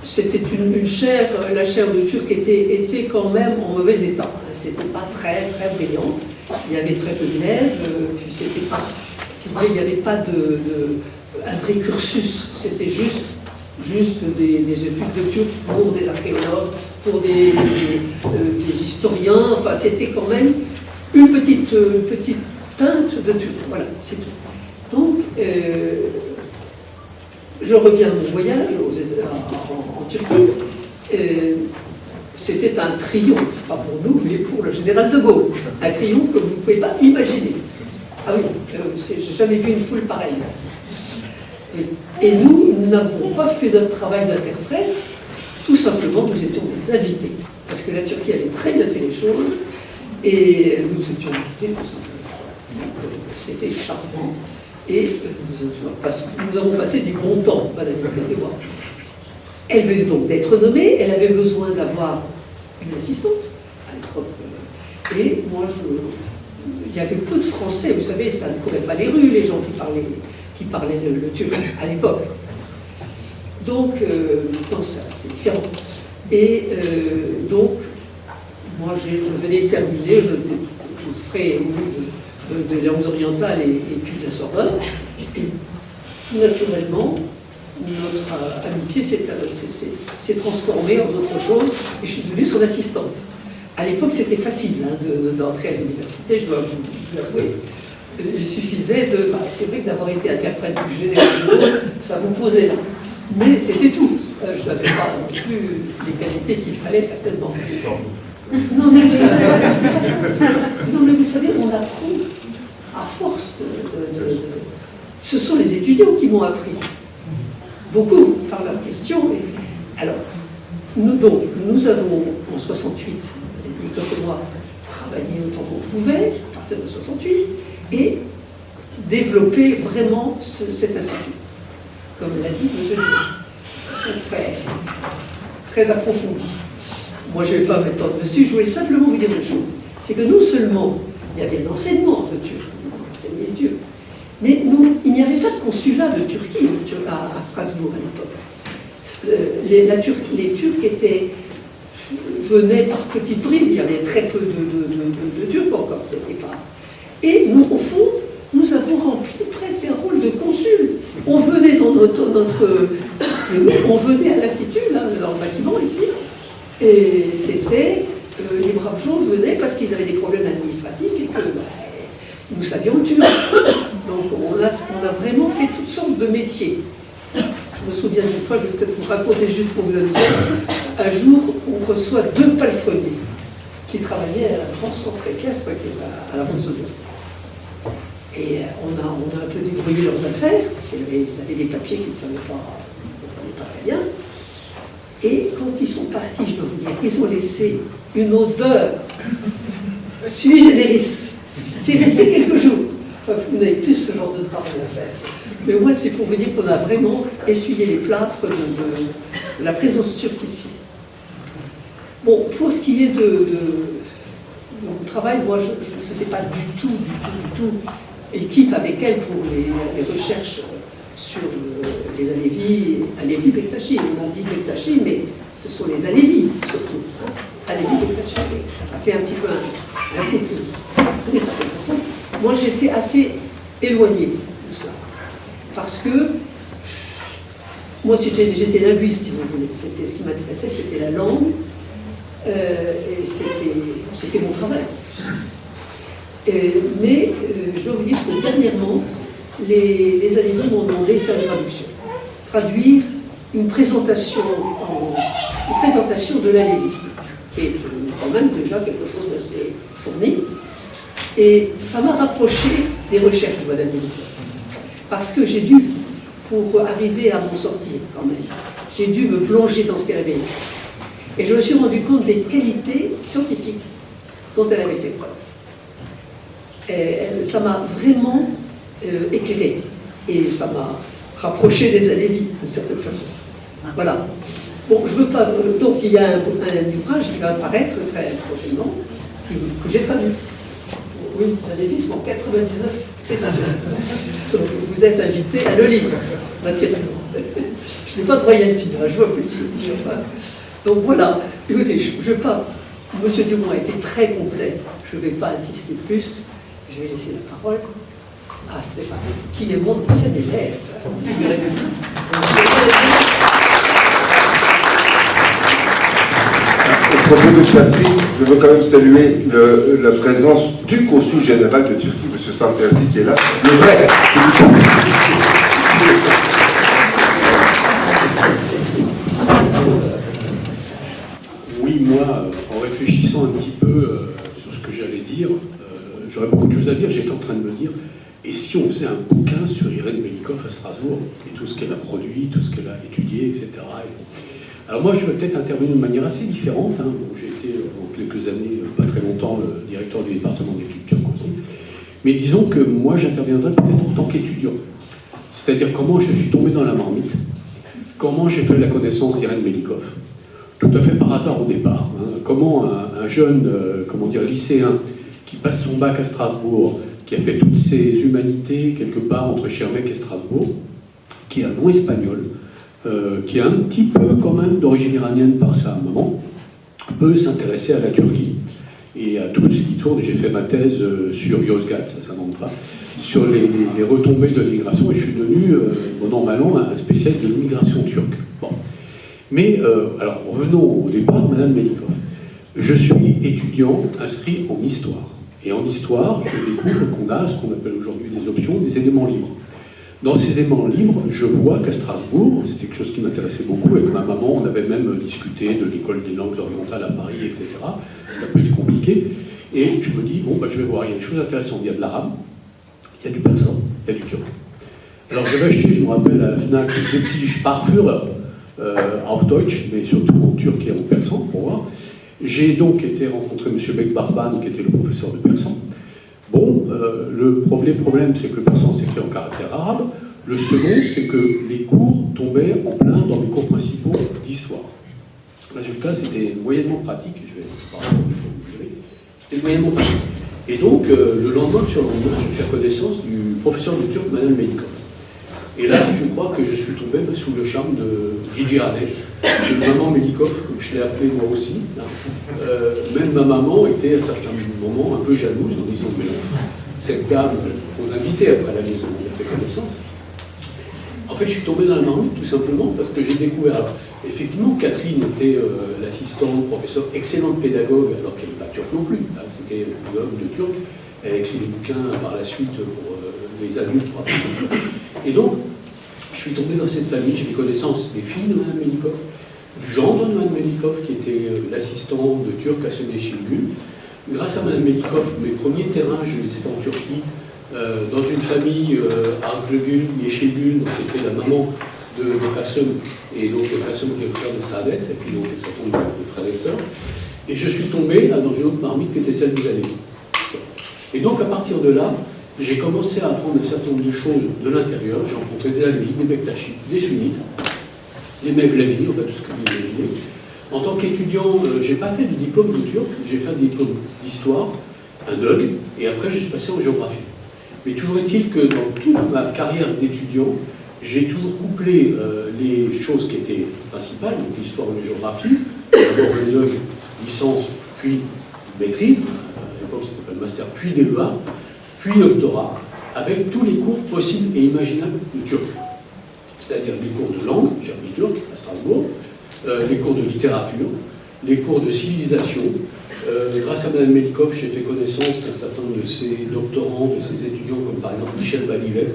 C'était une chaire, la chaire de Turc était quand même en mauvais état. C'était pas très, très brillant. Il y avait très peu d'élèves, puis c'était pas, si vous voulez, il n'y avait pas un vrai cursus. C'était juste des études de Turc pour des archéologues, pour des historiens. Enfin, c'était quand même une petite teinte de Turc. Voilà, c'est tout. Donc, je reviens de mon voyage en Turquie. C'était un triomphe, pas pour nous, mais pour le général de Gaulle. Un triomphe comme vous ne pouvez pas imaginer. Ah oui, j'ai jamais vu une foule pareille. Et nous n'avons pas fait notre travail d'interprète, tout simplement nous étions des invités. Parce que la Turquie avait très bien fait les choses, et nous étions invités tout simplement. C'était charmant. Et nous avons passé du bon temps, Madame Melikov et moi. Elle venait donc d'être nommée, elle avait besoin d'avoir une assistante à l'époque. Et moi, il y avait peu de Français, vous savez, ça ne courait pas les rues, les gens qui parlaient le turc à l'époque. Donc, non, c'est différent. Et donc, moi, je venais de terminer, je ferai au bout de langues orientales et puis de la Sorbonne. Et naturellement, notre amitié s'est transformée en autre chose et je suis devenue son assistante. À l'époque, c'était facile d'entrer à l'université, je dois vous l'avouer. Il suffisait c'est vrai que d'avoir été interprète du général de Gaulle, ça vous posait là. Mais c'était tout. Je n'avais pas non plus les qualités qu'il fallait, certainement. Non, mais c'est pas ça. Non, mais vous savez, on apprend à force Ce sont les étudiants qui m'ont appris. Beaucoup, par leurs questions. Alors, nous avons, en 68, Melikov et moi, travaillé autant qu'on pouvait, à partir de 68, et développé vraiment cet institut. Comme l'a dit M. Dumont, de façon très approfondie. Moi, je ne vais pas m'étendre dessus, je voulais simplement vous dire une chose. C'est que non seulement il y avait l'enseignement de turc, on enseignait le turc, Mais nous, il n'y avait pas de consulat de Turquie à Strasbourg à l'époque. Les Turcs venaient par petites bribes, il y avait très peu de Turcs encore, c'était pas. Et nous, au fond, nous avons rempli presque un rôle de consul. On venait dans on venait à l'Institut, là, dans le bâtiment ici, et c'était, les braves gens venaient parce qu'ils avaient des problèmes administratifs et que nous savions le turc. Donc on a vraiment fait toutes sortes de métiers. Je me souviens d'une fois, je vais peut-être vous raconter juste pour vous amuser. Un jour, on reçoit 2 palefreniers qui travaillaient à la France Centre Équestre, qui est à la Ronde de Joux. Et on a un peu débrouillé leurs affaires, parce qu'ils avaient des papiers qu'ils ne savaient pas, comprenaient pas très bien. Et quand ils sont partis, je dois vous dire, ils ont laissé une odeur sui generis qui est restée quelques jours. Enfin, vous n'avez plus ce genre de travail à faire. Mais moi, c'est pour vous dire qu'on a vraiment essuyé les plâtres de la présence turque ici. Bon, pour ce qui est de mon travail, moi, je ne faisais pas du tout équipe avec elle pour les recherches sur les Alevis Bektashi. On a dit Bektashi, mais ce sont les Alevis, surtout. Alevis Bektashi, ça fait un petit peu un coup de petit. D'une certaine façon, moi, j'étais assez éloignée de cela. Parce que moi, j'étais linguiste, si vous voulez. C'était ce qui m'intéressait, c'était la langue, et c'était mon travail. Mais je dois vous dire que dernièrement, les Alevis m'ont demandé de faire une traduction. Traduire une présentation de l'alévisme, qui est quand même déjà quelque chose d'assez fourni. Et ça m'a rapproché des recherches de Madame Melikoff. Parce que j'ai dû, pour arriver à m'en sortir quand même, j'ai dû me plonger dans ce qu'elle avait écrit. Et je me suis rendu compte des qualités scientifiques dont elle avait fait preuve. Et ça m'a vraiment éclairé. Et ça m'a rapproché des Alevis, d'une certaine façon. Voilà. Bon, je veux pas... donc, il y a un ouvrage qui va apparaître très prochainement, que j'ai traduit. Oui, l'Alévisme en 99. Donc, vous êtes invité à le lire, naturellement. Je n'ai pas de royalty, hein, je vois petit. Donc voilà. Écoutez, je ne vais pas... Monsieur Dumont a été très complet. Je ne vais pas insister plus. Je vais laisser la parole à Stéphane, qui est mon ancien élève. Au propos de Tchatri, je veux quand même saluer la présence du consul général de Turquie, M. Santerzi, qui est là, le vrai. Oui, moi, en réfléchissant un petit peu sur ce que j'allais dire, j'aurais beaucoup de choses à dire. J'étais en train de me dire, et si on faisait un bouquin sur Irène Melikoff à Strasbourg, et tout ce qu'elle a produit, tout ce qu'elle a étudié, etc. Alors moi, je vais peut-être intervenir de manière assez différente. Hein. Bon, j'ai été, en quelques années, pas très longtemps, le directeur du département d'études turques aussi. Mais disons que moi, j'interviendrai peut-être en tant qu'étudiant. C'est-à-dire comment je suis tombé dans la marmite, comment j'ai fait la connaissance d'Irène Melikoff. Tout à fait par hasard au départ. Hein. Comment un jeune, lycéen, qui passe son bac à Strasbourg, qui a fait toutes ses humanités quelque part entre Schirmeck et Strasbourg, qui a un nom espagnol, qui est un petit peu quand même d'origine iranienne par sa maman, peut s'intéresser à la Turquie et à tout ce qui tourne. J'ai fait ma thèse sur Yozgat, ça s'invente pas, sur les retombées de l'immigration, et je suis devenu, bon an mal an, un spécialiste de l'immigration turque. Bon. Mais, alors, revenons au départ de Madame Melikoff. Je suis étudiant inscrit en histoire. Et en histoire, je découvre qu'on a ce qu'on appelle aujourd'hui des options, des éléments libres. Dans ces éléments libres, je vois qu'à Strasbourg, c'était quelque chose qui m'intéressait beaucoup, avec ma maman, on avait même discuté de l'école des langues orientales à Paris, etc. Ça peut être compliqué. Et je me dis, bon, je vais voir, il y a des choses intéressantes. Il y a de l'arabe, il y a du persan, il y a du turc. Alors j'avais acheté, je me rappelle, à la FNAC, des petits Sparführer, auf Deutsch, mais surtout en turc et en persan, pour voir. J'ai donc été rencontrer M. Bekbarban, qui était le professeur de persan. Bon, le problème, c'est que le persan s'écrit en caractère arabe. Le second, c'est que les cours tombaient en plein dans mes cours principaux d'histoire. Le résultat, c'était moyennement pratique. Je vais parler pour vous dire. C'était moyennement pratique. Et donc, le lendemain, sur le lendemain, je vais faire connaissance du professeur de turc, Madame Melikov. Et là, je crois que je suis tombé sous le charme de Gigi Hadid, de maman Melikov, comme je l'ai appelée moi aussi. Même ma maman était à certains moments un peu jalouse en disant, mais enfin, cette dame qu'on invitait après la maison, on a fait connaissance. En fait, je suis tombé dans la marmite tout simplement parce que j'ai découvert. Alors, effectivement, Catherine était l'assistante, professeure, excellente pédagogue, alors qu'elle n'est pas turque non plus. C'était pédagogue de turc. Elle a écrit des bouquins par la suite pour les adultes pour apprendre le turc. Et donc, je suis tombé dans cette famille, j'ai fait connaissance des filles de Mme Melikov, du gendre de Mme Melikov, qui était l'assistant de turc à Şengül. Grâce à Mme Melikov, mes premiers terrains, je les ai fait en Turquie, dans une famille à Arklugül, Yeşilgül, donc c'était la maman de Kasım, et donc Kasım qui est le frère de Saadet, et puis donc un certain nombre de frères et sœurs. Et je suis tombé là, dans une autre marmite qui était celle des années. Et donc à partir de là, j'ai commencé à apprendre un certain nombre de choses de l'intérieur. J'ai rencontré des Alvis, des Bektachis, des Sunnites, des Mevlevi, en fait tout ce que vous imaginez. En tant qu'étudiant, je n'ai pas fait de diplôme de turc, j'ai fait un diplôme d'histoire, un DUG, et après je suis passé en géographie. Mais toujours est-il que dans toute ma carrière d'étudiant, j'ai toujours couplé les choses qui étaient principales, donc l'histoire et la géographie, d'abord le DUG, licence, puis maîtrise, à l'époque c'était pas le master, puis DEA, puis doctorat, avec tous les cours possibles et imaginables de turc. C'est-à-dire les cours de langue, j'ai appris turc à Strasbourg, les cours de littérature, les cours de civilisation. Grâce à Mme Melikov, j'ai fait connaissance d'un certain nombre de ses doctorants, de ses étudiants, comme par exemple Michel Balivet,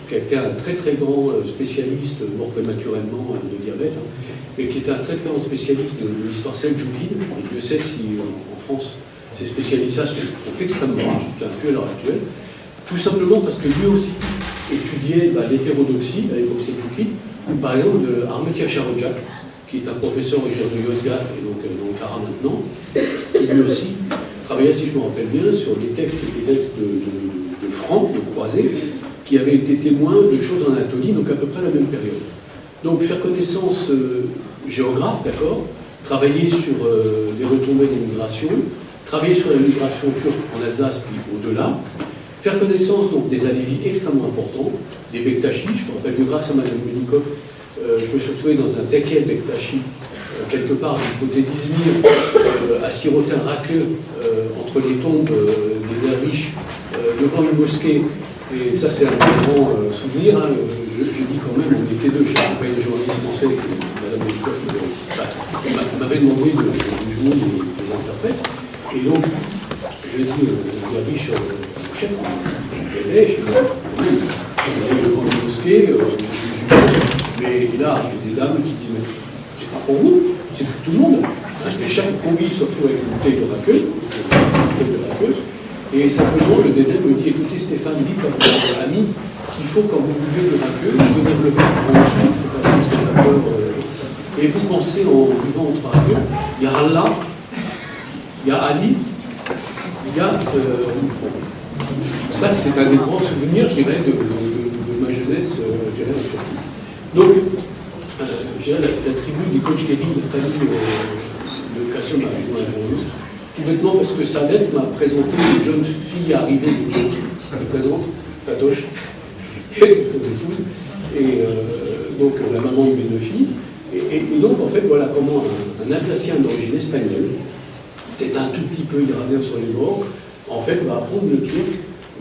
qui a été un très très grand spécialiste, mort prématurément de diabète, mais qui était un très très grand spécialiste de l'histoire seldjoukide. Et Dieu sait si en France, ces spécialistes sont extrêmement rares, un peu à l'heure actuelle, tout simplement parce que lui aussi étudiait l'hétérodoxie à l'époque seldjoukide, ou par exemple de Ahmet Yaşar Hoca, qui est un professeur originaire de Yozgat, et donc dans le Kara maintenant, qui lui aussi travaillait, si je me rappelle bien, sur des textes qui étaient textes de Franck, de Croisé, qui avaient été témoins de choses en Anatolie, donc à peu près la même période. Donc faire connaissance géographe, d'accord, travailler sur les retombées des migrations, travailler sur la migration turque en Alsace, puis au-delà, faire connaissance donc des Alevis extrêmement importants, des Bektachis. Je me rappelle que grâce à Mme Melikov, je me suis retrouvé dans un tekel Bektachi, quelque part du côté d'Izmir, à siroter un raqueux entre les tombes des Derviches, devant une mosquée. Et ça, c'est un grand souvenir. Hein. Je dis quand même, on était deux. J'ai accompagné des journalistes français, Mme Melikov m'avait demandé de jouer les interprètes. Et donc, je dis aux Derviches, chef, on aidait, je suis devant une mosquée, mais là arrivent des dames qui disent, mais c'est pas pour vous, c'est pour tout le monde. Et chaque convive se retrouve avec une bouteille de raqueuse, et simplement le dédé me dit, écoutez Stéphane, dites à votre ami qu'il faut, quand vous buvez le raqueuse, venir le faire en et vous pensez en buvant votre raqueuse, il y a Allah, il y a Ali, il y a ça c'est un des grands souvenirs, je dirais, de ma jeunesse, je dirais, en Turquie. Donc, je dirais, la tribu des Koçgeli, la famille de Kasım Ajdouan, tout bêtement parce que Saadet m'a présenté une jeune fille arrivée de Turquie, je présente, Fatoche, épouse, et donc la maman de mes deux filles. Et donc, en fait, voilà comment un Alsacien d'origine espagnole, peut-être un tout petit peu iranien sur les bords, en fait, va apprendre le turc,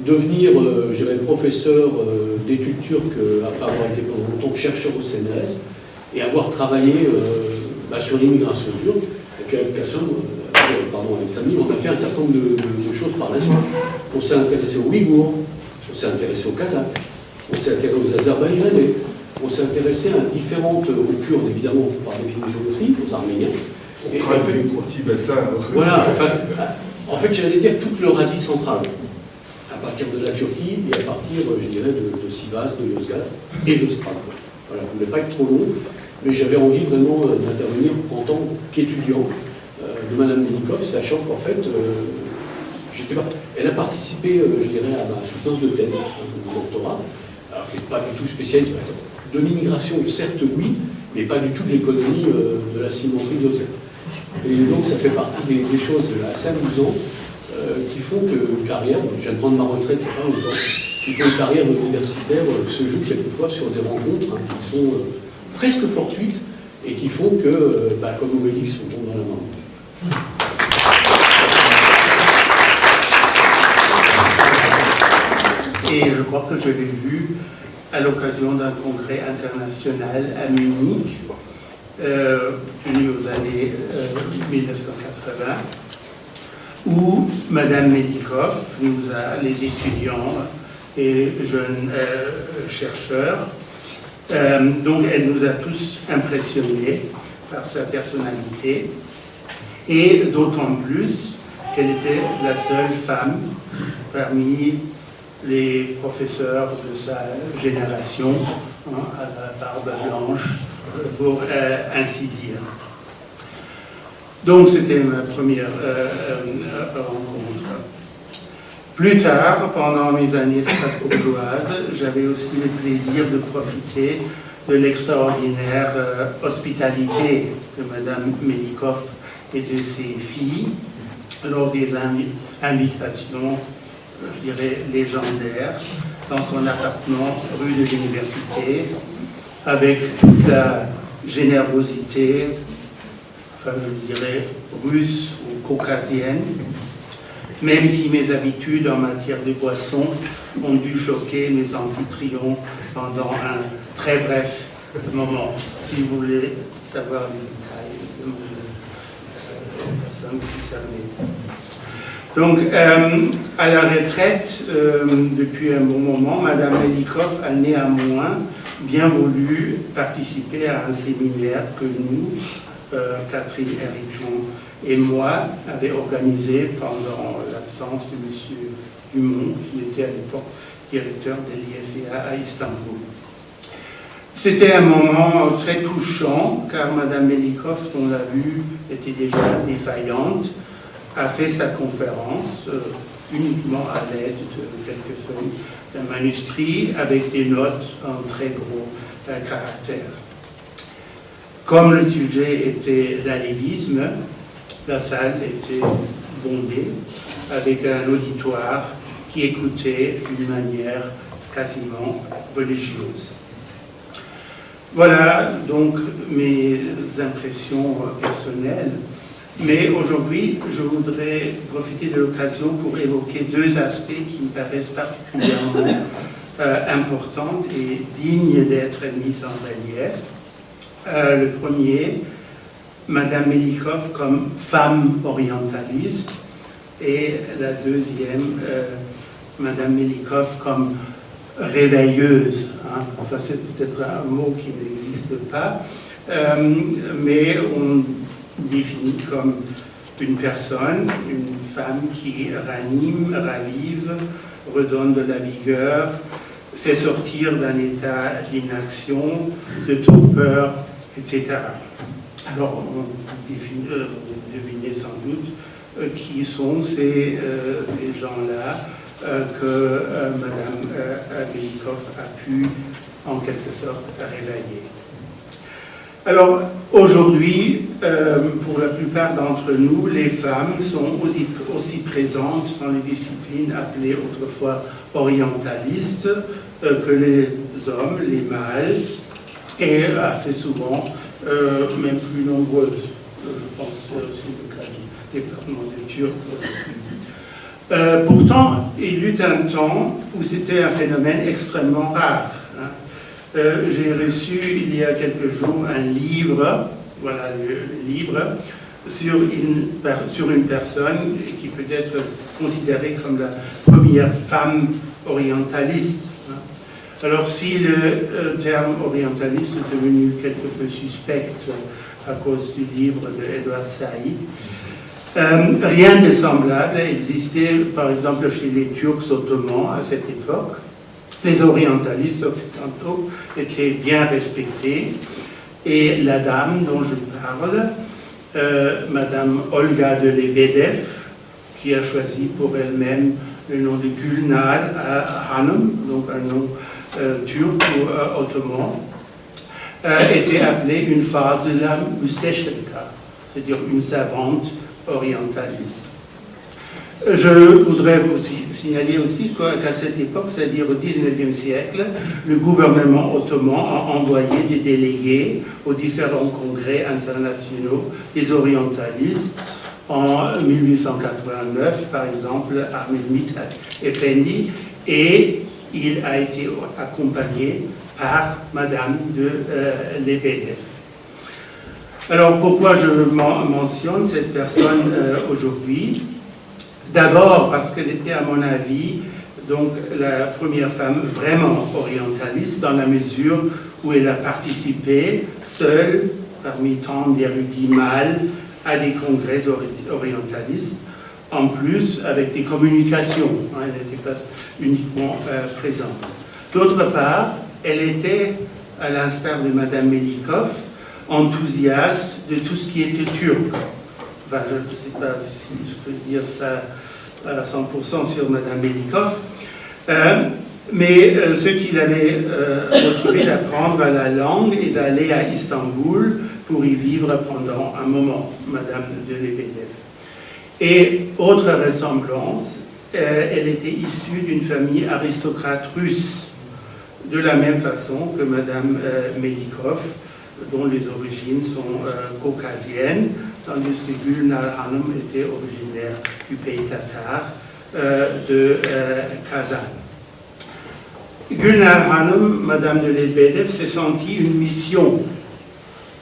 devenir, je dirais, professeur d'études turques après avoir été pendant longtemps chercheur au CNRS, et avoir travaillé sur l'immigration turque. Avec Kasım, avec Sami, on a fait un certain nombre de choses par la suite. On s'est intéressé aux Ouïghours, on s'est intéressé aux Kazakhs, on s'est intéressé aux Azerbaïdjanais, on s'est intéressé à différentes, aux Kurdes évidemment, par définition aussi, aux Arméniens. Et en fait, voilà, en fait, j'allais dire toute l'Eurasie centrale, à partir de la Turquie et à partir, je dirais, de Sivas, de Yozgat et de Strasbourg. Voilà, je ne voulais pas être trop long, mais j'avais envie vraiment d'intervenir en tant qu'étudiant de Mme Melikov, sachant qu'en fait, elle a participé, je dirais, à ma soutenance de thèse, de doctorat, alors qu'elle n'est pas du tout spécialiste de l'immigration, certes oui, mais pas du tout de l'économie de la cimenterie de Yozgat. Et donc ça fait partie des choses assez amusantes qui font qu'une carrière, je viens de prendre ma retraite il n'y a pas longtemps, qui font une carrière universitaire se joue quelquefois sur des rencontres qui sont presque fortuites et qui font que, comme Obélix, on tombe dans la main. Et je crois que je l'ai vu à l'occasion d'un congrès international à Munich, tenu aux années 1980, où Madame Melikoff les étudiants et jeunes chercheurs, donc elle nous a tous impressionnés par sa personnalité, et d'autant plus qu'elle était la seule femme parmi les professeurs de sa génération, à la barbe blanche, pour ainsi dire. Donc c'était ma première rencontre. Plus tard, pendant mes années strasbourgeoises, j'avais aussi le plaisir de profiter de l'extraordinaire hospitalité de Madame Melikoff et de ses filles lors des invitations, je dirais, légendaires, dans son appartement rue de l'Université, avec toute la générosité, enfin je dirais, russe ou caucasienne, même si mes habitudes en matière de boissons ont dû choquer mes amphitrions pendant un très bref moment. Si vous voulez savoir les détails de mon personne concernée. Donc, à la retraite, depuis un bon moment, Madame Melikoff a néanmoins bien voulu participer à un séminaire que nous, Catherine Héricon et moi, avions organisé pendant l'absence de M. Dumont, qui était à l'époque directeur de l'IFEA à Istanbul. C'était un moment très touchant, car Madame Melikoff, dont la vue était déjà défaillante, a fait sa conférence uniquement à l'aide de quelques feuilles d'un manuscrit avec des notes en très gros caractère. Comme le sujet était l'alévisme, la salle était bondée avec un auditoire qui écoutait d'une manière quasiment religieuse. Voilà donc mes impressions personnelles. Mais aujourd'hui, je voudrais profiter de l'occasion pour évoquer deux aspects qui me paraissent particulièrement importants et dignes d'être mis en relief. Le premier, Madame Melikoff comme femme orientaliste, et la deuxième, Madame Melikoff comme réveilleuse. Enfin, c'est peut-être un mot qui n'existe pas, mais on définit comme une personne, une femme qui ranime, ravive, redonne de la vigueur, fait sortir d'un état d'inaction, de torpeur, etc. Alors, on devinez sans doute qui sont ces gens-là que Madame Melikoff a pu, en quelque sorte, réveiller. Alors, aujourd'hui, pour la plupart d'entre nous, les femmes sont aussi présentes dans les disciplines appelées autrefois orientalistes que les hommes, les mâles, et assez souvent, même plus nombreuses. Je pense que c'est aussi le cas du département des Turcs. Pourtant, il y eut un temps où c'était un phénomène extrêmement rare. J'ai reçu il y a quelques jours un livre, voilà le livre, sur une personne qui peut être considérée comme la première femme orientaliste. Alors si le terme orientaliste est devenu quelque peu suspect à cause du livre de Edward Said, rien de semblable existait par exemple chez les Turcs ottomans à cette époque. Les orientalistes occidentaux étaient bien respectés et la dame dont je parle, Madame Olga de Lebedev, qui a choisi pour elle-même le nom de Gülnar Hanım, donc un nom turc ou ottoman, était appelée une Fazıla Müsteşrika, c'est-à-dire une savante orientaliste. Je voudrais vous signaler aussi qu'à cette époque, c'est-à-dire au XIXe siècle, le gouvernement ottoman a envoyé des délégués aux différents congrès internationaux des orientalistes. En 1889, par exemple, Ahmed Mithat Effendi, et il a été accompagné par Madame de Lebedev. Alors, pourquoi je mentionne cette personne aujourd'hui? D'abord parce qu'elle était, à mon avis, donc la première femme vraiment orientaliste, dans la mesure où elle a participé seule, parmi tant d'érudits mâles, à des congrès orientalistes, en plus avec des communications. Elle n'était pas uniquement présente. D'autre part, elle était, à l'instar de Madame Melikov, enthousiaste de tout ce qui était turc. Enfin, je ne sais pas si je peux dire ça à 100% sur Madame Melikov, mais ce qui l'avait motivé d'apprendre la langue et d'aller à Istanbul pour y vivre pendant un moment, Madame de Lebedev. Et autre ressemblance, elle était issue d'une famille aristocrate russe, de la même façon que Madame Melikov, dont les origines sont caucasiennes, tandis que Gülnar Hanım était originaire du pays tatar de Kazan. Gülnar Hanım, Madame de Lebedev, s'est sentie une mission,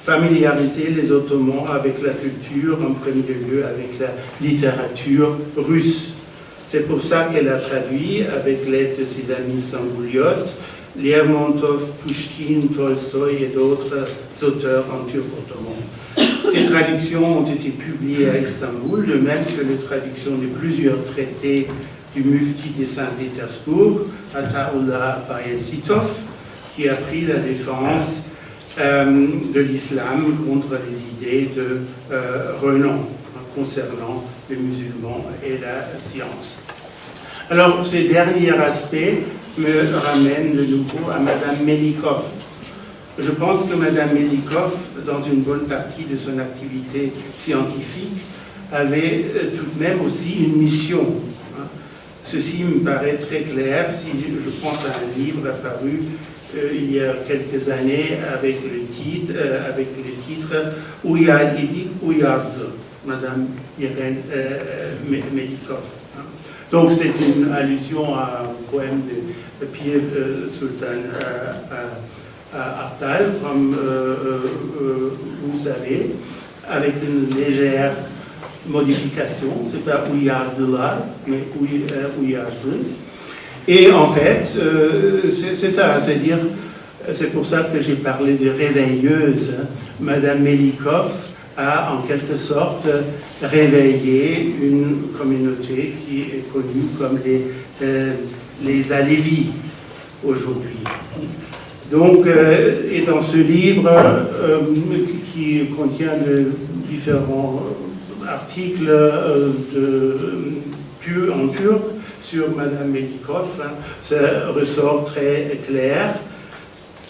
familiariser les Ottomans avec la culture, en premier lieu avec la littérature russe. C'est pour ça qu'elle a traduit, avec l'aide de ses amis stambouliotes, Lermontov, Pushkin, Tolstoï et d'autres auteurs en turc ottoman. Ces traductions ont été publiées à Istanbul, de même que les traductions de plusieurs traités du mufti de Saint-Pétersbourg, Ataullah Bayezitov, qui a pris la défense de l'islam contre les idées de Renan concernant les musulmans et la science. Alors, ces derniers aspects me ramènent de nouveau à Madame Melikov. Je pense que Madame Melikov, dans une bonne partie de son activité scientifique, avait tout de même aussi une mission. Ceci me paraît très clair si je pense à un livre apparu il y a quelques années avec le titre Uyar idik uyardı, Madame Irène Melikov. Donc c'est une allusion à un poème de Pir Sultan Abdal, comme vous savez, avec une légère modification. C'est pas uyardılar, mais uyardı. Et en fait, c'est ça, c'est-à-dire, c'est pour ça que j'ai parlé de réveilleuse. Madame Melikov a en quelque sorte réveillé une communauté qui est connue comme les Alévis aujourd'hui. Donc, et dans ce livre qui contient de différents articles en turc sur Madame Melikov, ça ressort très clair.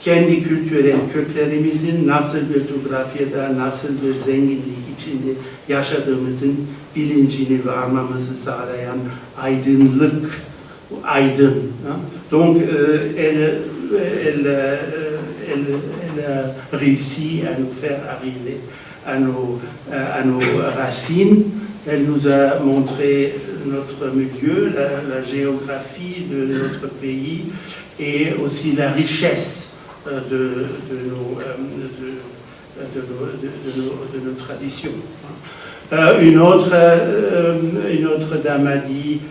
Kendi kültürel köklerimizin nasıl bir coğrafyada, nasıl bir zenginlik içinde yaşadığımızın bilincini varmamızı sağlayan aydınlık, aydın. Donc, elle a réussi à nous faire arriver à nos racines. Elle nous a montré notre milieu, la géographie de notre pays et aussi la richesse de nos traditions. Une autre dame a dit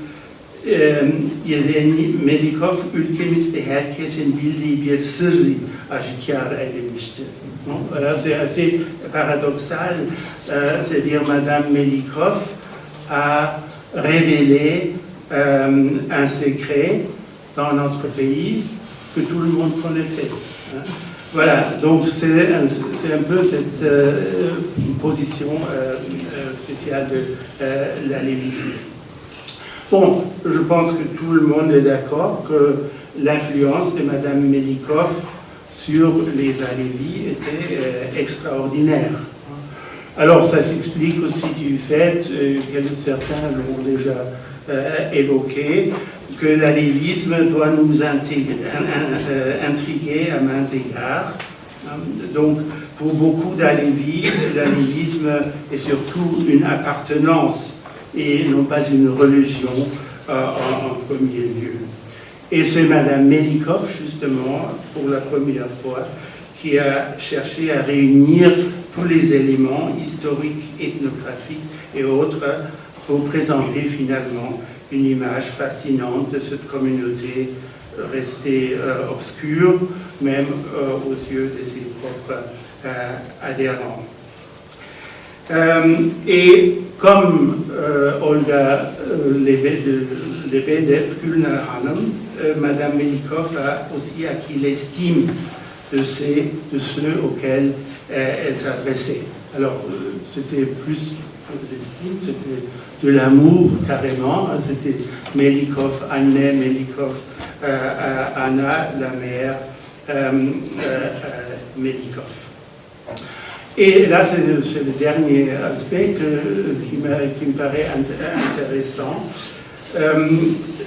Irène Melikov ülkemizde herkesin bildiği bir sırrı aşikar eylemiştir. C'est assez paradoxal, c'est-à-dire Madame Melikov a révélé un secret dans notre pays que tout le monde connaissait. Voilà, donc c'est un peu cette position spéciale de la lévisie. Bon, je pense que tout le monde est d'accord que l'influence de Madame Melikov sur les Alévis était extraordinaire. Alors ça s'explique aussi du fait, que certains l'ont déjà évoqué, que l'alévisme doit nous intriguer à maints égards. Donc, pour beaucoup d'alévis, l'alévisme est surtout une appartenance et non pas une religion en premier lieu. Et c'est Madame Melikoff, justement, pour la première fois, qui a cherché à réunir tous les éléments historiques, ethnographiques et autres pour présenter finalement une image fascinante de cette communauté restée obscure, même aux yeux de ses propres adhérents. Et comme Olga Lebedevkulna-Hanum, Madame Melikoff a aussi acquis l'estime de ceux auxquels elle s'adressait. Alors, c'était plus l'estime, c'était de l'amour carrément. C'était Melikoff, Anne Melikoff, Anna, la mère Melikoff. Et là, c'est le dernier aspect qui me paraît intéressant.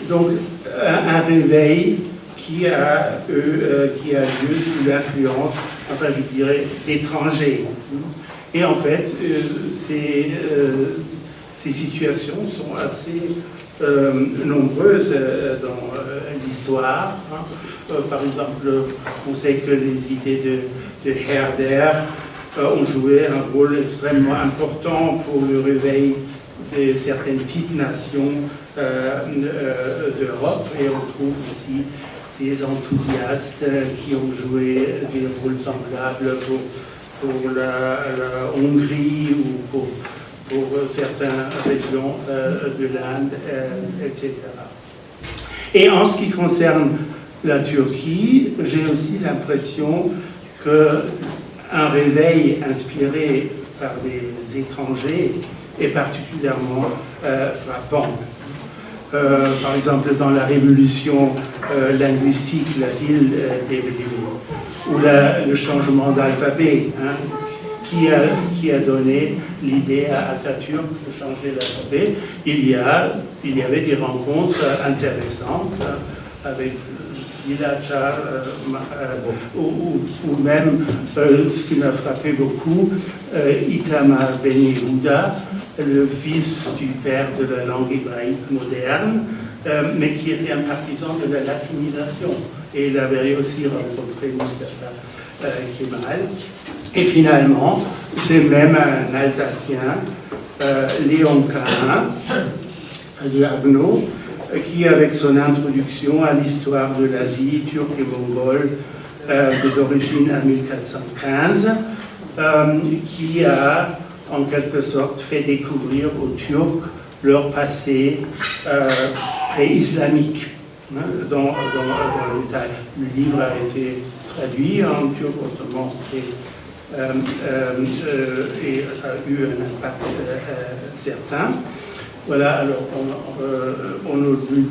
Donc, un réveil qui a lieu sous l'influence, enfin je dirais, d'étrangers. Et en fait, ces situations sont assez nombreuses dans l'histoire. Par exemple, on sait que les idées de Herder ont joué un rôle extrêmement important pour le réveil de certaines petites nations d'Europe, et on trouve aussi des enthousiastes qui ont joué des rôles semblables pour la Hongrie ou pour certaines régions de l'Inde, etc. Et en ce qui concerne la Turquie, j'ai aussi l'impression qu'un réveil inspiré par des étrangers est particulièrement frappant. Par exemple, dans la révolution linguistique, la DIL ou le changement d'alphabet, qui a donné l'idée à Atatürk de changer l'alphabet. Il y avait des rencontres intéressantes avec Ilaçar ou même, ce qui m'a frappé beaucoup, Itamar Ben Yehuda, le fils du père de la langue hébraïque moderne, mais qui était un partisan de la latinisation. Et il avait aussi rencontré Mustafa Kemal. Et finalement, c'est même un Alsacien, Léon Cahin, de Haguenau, qui, avec son introduction à l'histoire de l'Asie turque et mongole des origines à 1415, qui a en quelque sorte fait découvrir aux Turcs leur passé pré-islamique. Le livre a été traduit en turc ottoman et a eu un impact certain. Voilà, alors on a vu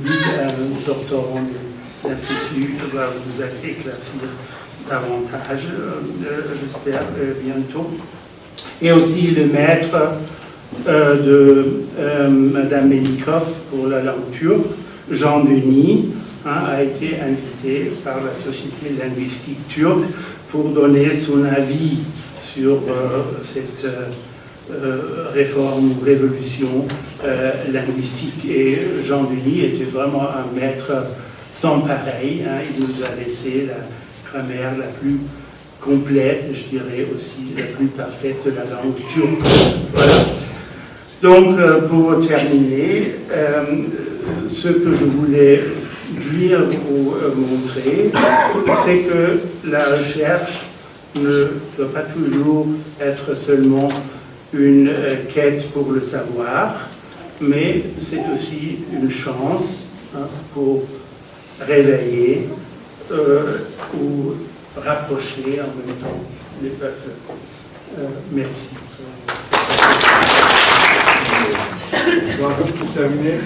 un doctorant de l'Institut va vous éclaircir davantage, j'espère, bientôt. Et aussi le maître de Madame Melikoff pour la langue turque, Jean Denis, a été invité par la Société linguistique turque pour donner son avis sur cette réforme ou révolution linguistique. Et Jean Denis était vraiment un maître sans pareil. Il nous a laissé la grammaire la plus complète, je dirais aussi la plus parfaite de la langue turque. Voilà. Donc, pour terminer, ce que je voulais dire ou montrer, c'est que la recherche ne doit pas toujours être seulement une quête pour le savoir, mais c'est aussi une chance pour réveiller ou rapprocher en même temps les peuples. Merci. Pour terminer.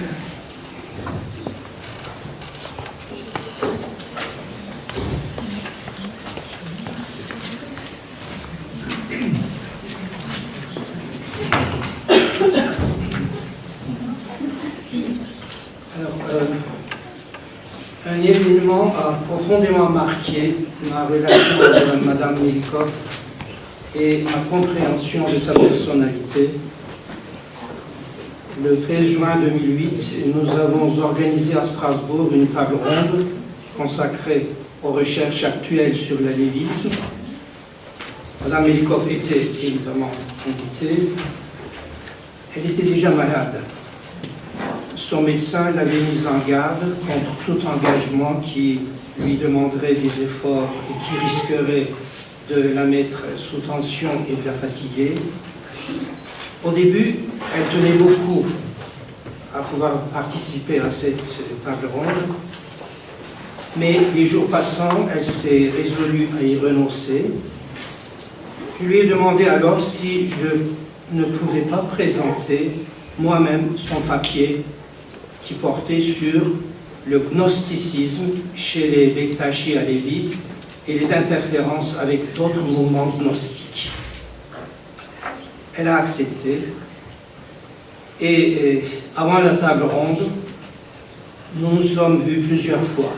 événement a profondément marqué ma relation avec Madame Melikov et ma compréhension de sa personnalité. Le 13 juin 2008, nous avons organisé à Strasbourg une table ronde consacrée aux recherches actuelles sur le lévisme. Madame Melikov était évidemment invitée. Elle était déjà malade. Son médecin l'avait mise en garde contre tout engagement qui lui demanderait des efforts et qui risquerait de la mettre sous tension et de la fatiguer. Au début, elle tenait beaucoup à pouvoir participer à cette table ronde, mais les jours passant, elle s'est résolue à y renoncer. Je lui ai demandé alors si je ne pouvais pas présenter moi-même son papier qui portait sur le gnosticisme chez les Bektashi Alevi et les interférences avec d'autres mouvements gnostiques. Elle a accepté et avant la table ronde, nous nous sommes vus plusieurs fois.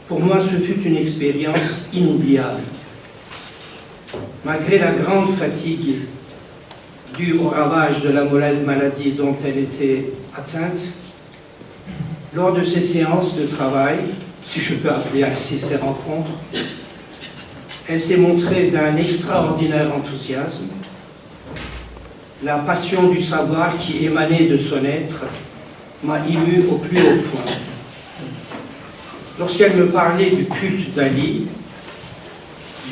Pour moi, ce fut une expérience inoubliable. Malgré la grande fatigue due au ravage de la maladie dont elle était atteinte, lors de ces séances de travail, si je peux appeler ainsi ces rencontres, elle s'est montrée d'un extraordinaire enthousiasme. La passion du savoir qui émanait de son être m'a ému au plus haut point. Lorsqu'elle me parlait du culte d'Ali,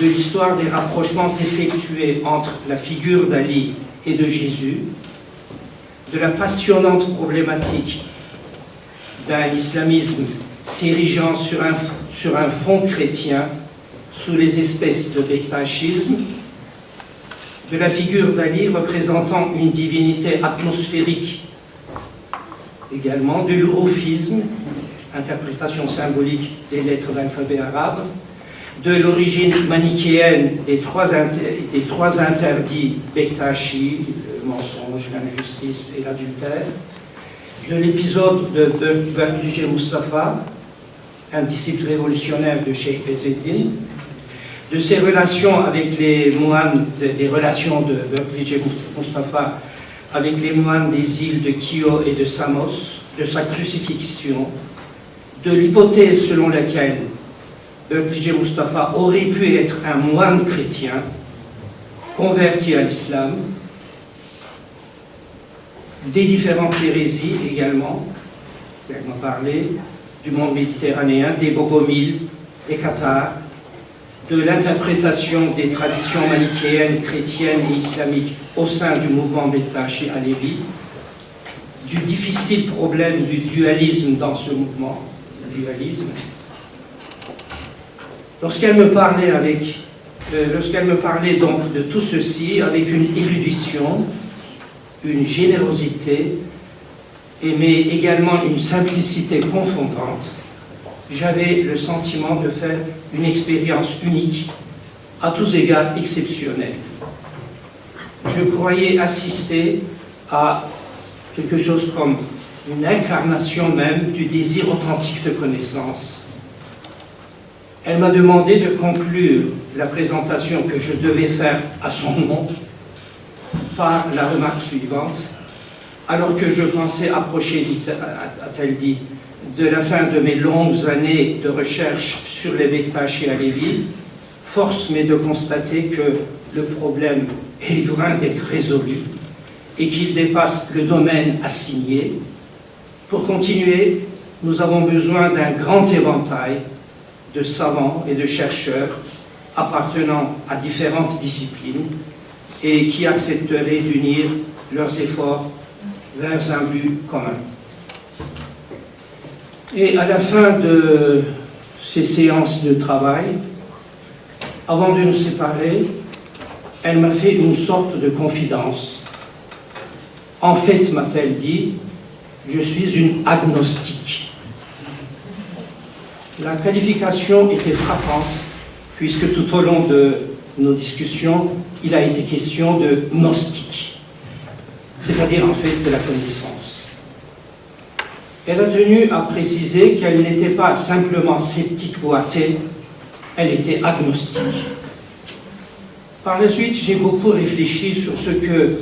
de l'histoire des rapprochements effectués entre la figure d'Ali et de Jésus, de la passionnante problématique d'un islamisme s'érigeant sur un fond chrétien sous les espèces de bektachisme, de la figure d'Ali représentant une divinité atmosphérique, également de l'urufisme, interprétation symbolique des lettres d'alphabet arabe, de l'origine manichéenne des trois interdits Bektashi, le mensonge, l'injustice et l'adultère, de l'épisode de Berklije Mustafa, un disciple révolutionnaire de Cheikh Bedreddin, de ses relations avec les moines, des relations de Berklije Mustafa avec les moines des îles de Kio et de Samos, de sa crucifixion, de l'hypothèse selon laquelle Berklije Mustafa aurait pu être un moine chrétien converti à l'islam, des différentes hérésies également, elle m'a parlé, du monde méditerranéen, des Bogomiles, des Cathares, de l'interprétation des traditions manichéennes, chrétiennes et islamiques au sein du mouvement Bektashi Alevi, du difficile problème du dualisme dans ce mouvement, le dualisme. Lorsqu'elle me parlait donc de tout ceci avec une érudition, une générosité, mais également une simplicité confondante, j'avais le sentiment de faire une expérience unique, à tous égards exceptionnelle. Je croyais assister à quelque chose comme une incarnation même du désir authentique de connaissance. Elle m'a demandé de conclure la présentation que je devais faire à son nom par la remarque suivante. Alors que je pensais approcher, a-t-elle dit, de la fin de mes longues années de recherche sur les Bektashi Alevi, force m'est de constater que le problème est loin d'être résolu et qu'il dépasse le domaine assigné. Pour continuer, nous avons besoin d'un grand éventail de savants et de chercheurs appartenant à différentes disciplines et qui accepteraient d'unir leurs efforts vers un but commun. Et à la fin de ces séances de travail, avant de nous séparer, elle m'a fait une sorte de confidence. En fait, m'a-t-elle dit, je suis une agnostique. La qualification était frappante, puisque tout au long de nos discussions, il a été question de gnostique, c'est-à-dire en fait de la connaissance. elle a tenu à préciser qu'elle n'était pas simplement sceptique ou athée, elle était agnostique. Par la suite, j'ai beaucoup réfléchi sur ce que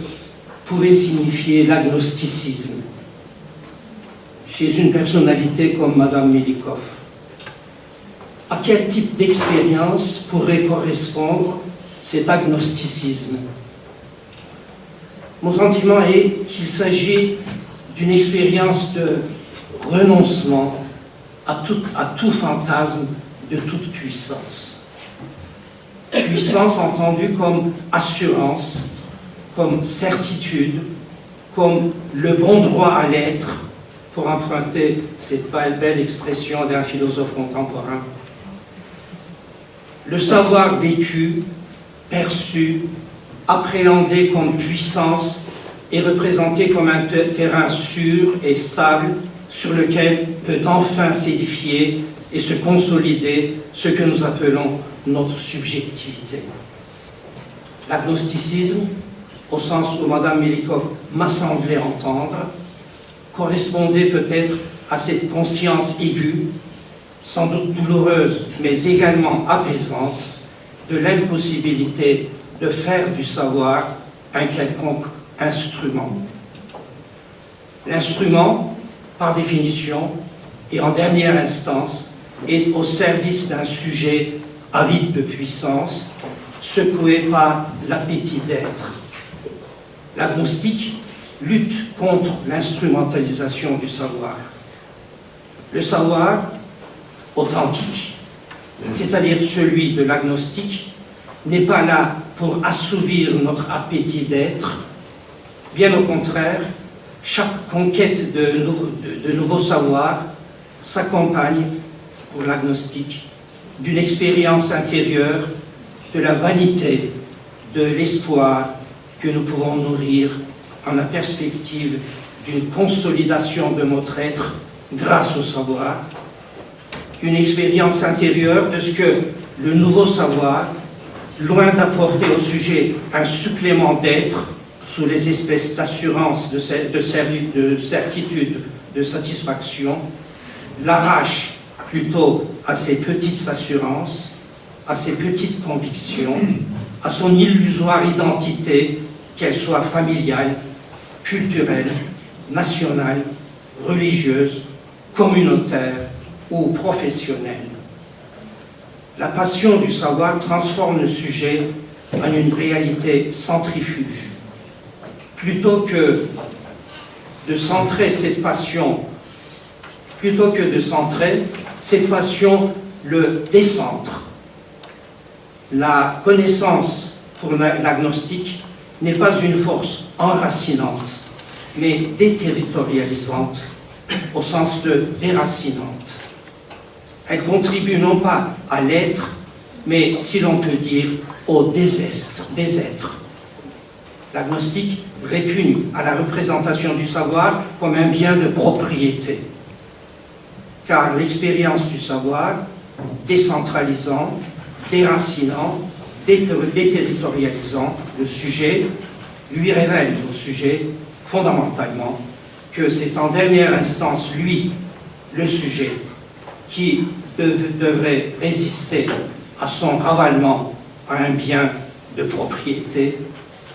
pouvait signifier l'agnosticisme chez une personnalité comme Madame Melikov. À quel type d'expérience pourrait correspondre cet agnosticisme? Mon sentiment est qu'il s'agit d'une expérience de renoncement à tout fantasme de toute puissance. Puissance entendue comme assurance, comme certitude, comme le bon droit à l'être, pour emprunter cette belle expression d'un philosophe contemporain. Le savoir vécu, perçu, appréhendé comme puissance est représenté comme un terrain sûr et stable sur lequel peut enfin s'édifier et se consolider ce que nous appelons notre subjectivité. L'agnosticisme, au sens où Mme Melikov m'a semblé entendre, correspondait peut-être à cette conscience aiguë, sans doute douloureuse, mais également apaisante, de l'impossibilité de faire du savoir un quelconque instrument. L'instrument, par définition, et en dernière instance, est au service d'un sujet avide de puissance, secoué par l'appétit d'être. L'agnostique lutte contre l'instrumentalisation du savoir. Le savoir authentique, c'est-à-dire celui de l'agnostique, n'est pas là pour assouvir notre appétit d'être. Bien au contraire, chaque conquête de nouveaux savoirs s'accompagne, pour l'agnostique, d'une expérience intérieure, de la vanité, de l'espoir que nous pouvons nourrir en la perspective d'une consolidation de notre être grâce au savoir, une expérience intérieure de ce que le nouveau savoir, loin d'apporter au sujet un supplément d'être sous les espèces d'assurance, de certitude, de satisfaction, l'arrache plutôt à ses petites assurances, à ses petites convictions, à son illusoire identité, qu'elle soit familiale, culturelle, nationale, religieuse, communautaire ou professionnelle. La passion du savoir transforme le sujet en une réalité centrifuge. Plutôt que de centrer cette passion, le décentre. La connaissance pour l'agnostique n'est pas une force enracinante, mais déterritorialisante, au sens de déracinante. Elle contribue non pas à l'être, mais, si l'on peut dire, au désêtre. L'agnostique répugne à la représentation du savoir comme un bien de propriété, car l'expérience du savoir, décentralisant, déracinant, déterritorialisant le sujet, lui révèle au sujet, fondamentalement, que c'est en dernière instance lui, le sujet, qui devrait résister à son ravalement à un bien de propriété,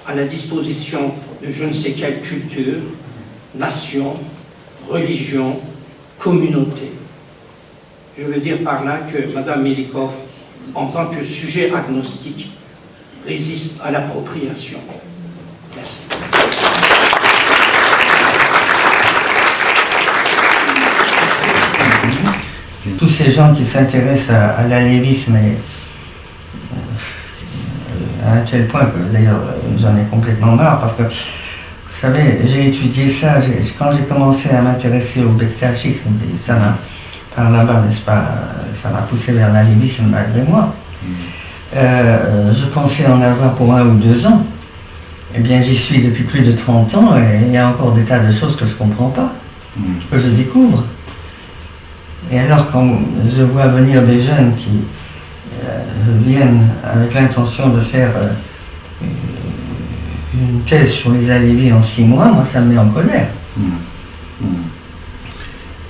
à la disposition de je ne sais quelle culture, nation, religion, communauté. Je veux dire par là que Mme Melikov, en tant que sujet agnostique, résiste à l'appropriation. Merci. Tous ces gens qui s'intéressent à l'alévisme, à un tel point que d'ailleurs j'en ai complètement marre, parce que, vous savez, j'ai étudié ça, quand j'ai commencé à m'intéresser au bektachisme, ça m'a, par là-bas, n'est-ce pas, ça m'a poussé vers l'alévisme malgré moi. Je pensais en avoir pour 1 ou 2 ans. Eh bien, j'y suis depuis plus de 30 ans et il y a encore des tas de choses que je ne comprends pas, que je découvre. Et alors, quand je vois venir des jeunes qui viennent avec l'intention de faire une thèse sur les alévis en 6 mois, moi, ça me met en colère.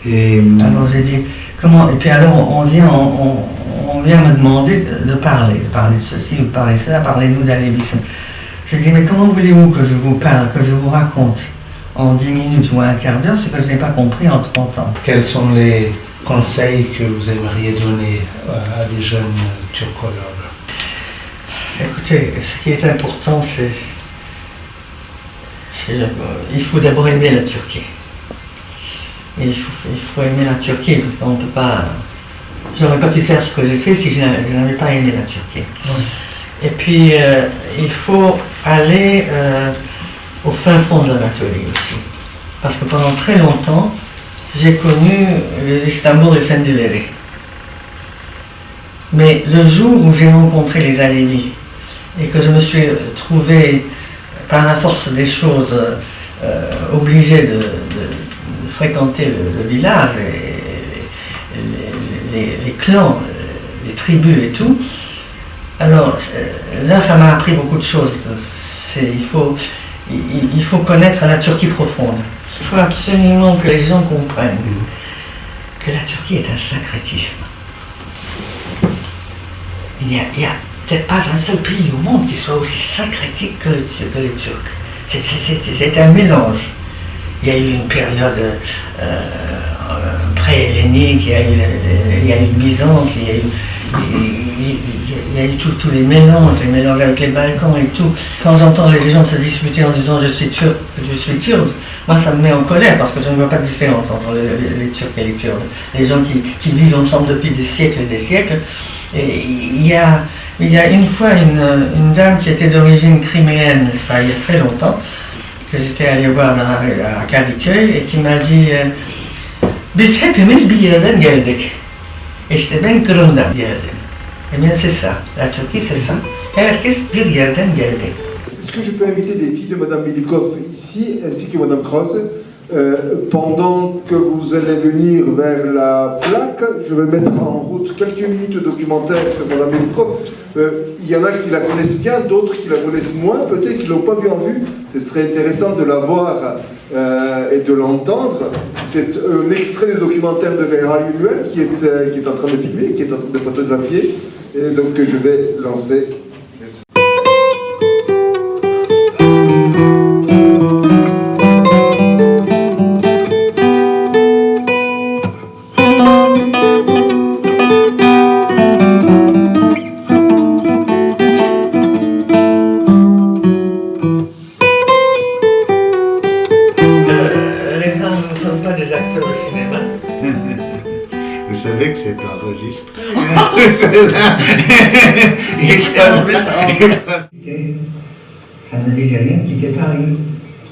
Alors j'ai dit, comment? Et puis alors on vient me demander de parler de ceci ou de parler de cela, parlez-nous d'alévisme. J'ai dit, mais comment voulez-vous que je vous parle, que je vous raconte en 10 minutes ou un quart d'heure ce que je n'ai pas compris en 30 ans? Quels sont les conseils que vous aimeriez donner à des jeunes turcologues? Écoutez, ce qui est important, c'est il faut d'abord aimer la Turquie. Et il faut aimer la Turquie, parce qu'on ne peut pas... J'aurais pas pu faire ce que j'ai fait si je n'avais pas aimé la Turquie. Oui. Et puis, il faut aller au fin fond de l'Anatolie aussi. Parce que pendant très longtemps, j'ai connu les Istanbul et Fendileri. Mais le jour où j'ai rencontré les Alevis et que je me suis trouvé, par la force des choses, obligé de fréquenter le village, les clans, les tribus et tout, alors là ça m'a appris beaucoup de choses. Il faut connaître la Turquie profonde. Il faut absolument que les gens comprennent que la Turquie est un syncrétisme. Il n'y a peut-être pas un seul pays au monde qui soit aussi syncrétique que les Turcs. C'est un mélange. Il y a eu une période pré-hellénique, il y a eu Byzance, il y a eu tous les mélanges avec les Balkans et tout. Quand j'entends les gens se disputer en disant je suis turc, je suis kurde, moi ça me met en colère parce que je ne vois pas de différence entre les Turcs et les Kurdes. Les gens qui vivent ensemble depuis des siècles et des siècles. Et il y a une fois une dame qui était d'origine criméenne, n'est-ce pas, il y a très longtemps, que j'étais allé voir à Kadıköy et qui m'a dit Biz hepimiz bir yerden geldik. İşte ben Kırım'dan geldim. Eh bien c'est ça, la Turquie c'est ça. Herkes bir yerden geldi. Est-ce que je peux inviter les filles de Madame Melikov ici, ainsi que Madame Cross, pendant que vous allez venir vers la plaque, je vais mettre en route quelques minutes de documentaire sur Madame Melikov. Il y en a qui la connaissent bien, d'autres qui la connaissent moins, peut-être qu'ils ne l'ont pas vue en vue. Ce serait intéressant de la voir et de l'entendre. C'est un extrait du documentaire de Vera Uluel qui est en train de filmer, qui est en train de photographier. Et donc je vais lancer. Ça ne me disait rien de quitter Paris.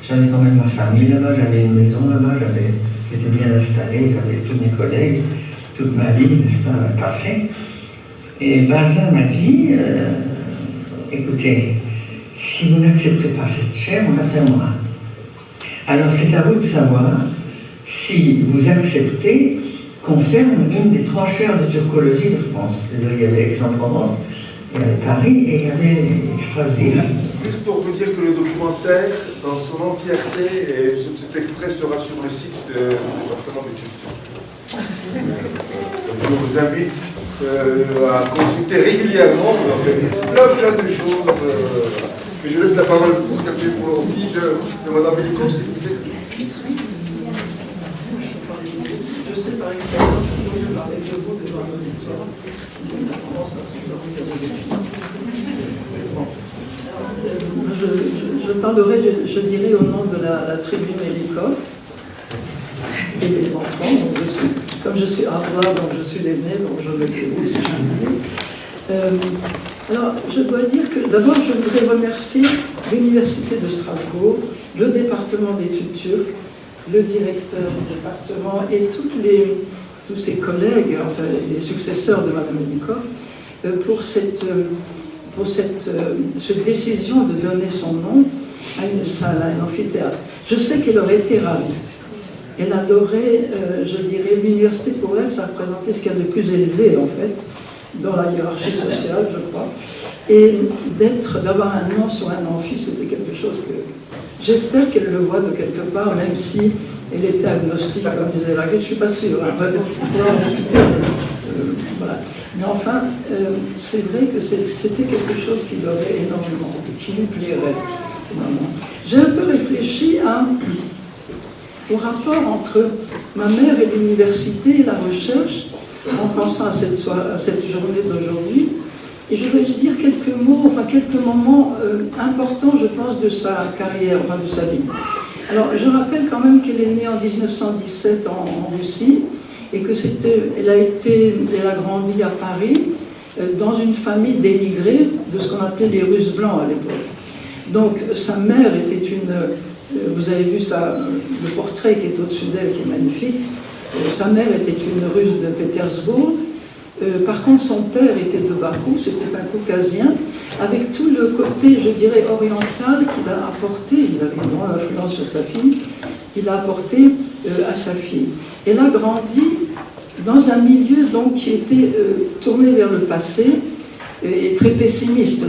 J'avais quand même ma famille là-bas, j'avais une maison là-bas, j'étais bien installé, j'avais tous mes collègues, toute ma vie, n'est-ce pas, passée. Et Bazin m'a dit, écoutez, si vous n'acceptez pas cette chaire, on la fermera. Alors c'est à vous de savoir si vous acceptez qu'on ferme une des 3 chaires de turcologie de France. Il y avait Aix-en-Provence, il y avait Paris et il y avait Strasbourg. Juste pour vous dire que le documentaire, dans son entièreté, et cet extrait sera sur le site du département de culture. Donc je vous invite à consulter régulièrement, on organise plein de choses. Mais je laisse la parole pour aux filles de Madame Melikov, s'il vous plaît. Je sais par expérience que c'est le beau devant l'auditoire. Je parlerai, je dirais, au nom de la tribu Melikov et des enfants. Donc comme je suis arabe, donc je suis l'aîné, donc je me débrouille si je veux. Alors, je dois dire que d'abord, je voudrais remercier l'Université de Strasbourg, le département d'études turques, le directeur du département et tous ses collègues, enfin les successeurs de Mme Melikov, pour cette décision de donner son nom à une salle, à un amphithéâtre. Je sais qu'elle aurait été ravie. Elle adorait, je dirais, l'université pour elle, ça représentait ce qu'il y a de plus élevé, en fait, dans la hiérarchie sociale, je crois. Et d'avoir un nom sur un amphi, c'était quelque chose que j'espère qu'elle le voit de quelque part, même si elle était agnostique, comme disait Laguet, je ne suis pas sûre, hein, on va en discuter. Voilà. Mais enfin, c'est vrai que c'était quelque chose qui l'aurait énormément, qui lui plairait énormément. J'ai un peu réfléchi au rapport entre ma mère et l'université et la recherche, en pensant à cette journée d'aujourd'hui. Et je vais dire quelques mots, enfin quelques moments importants, je pense, de sa carrière, enfin de sa vie. Alors, je rappelle quand même qu'elle est née en 1917 en Russie, et que elle a grandi à Paris, dans une famille d'émigrés, de ce qu'on appelait les Russes blancs à l'époque. Donc, sa mère était vous avez vu le portrait qui est au-dessus d'elle, qui est magnifique. Sa mère était une Russe de Pétersbourg. Par contre, son père était de Bakou, c'était un Caucasien, avec tout le côté, je dirais, oriental qu'il a apporté, il avait une grande influence sur sa fille, qu'il a apporté à sa fille. Elle a grandi dans un milieu donc, qui était tourné vers le passé et très pessimiste.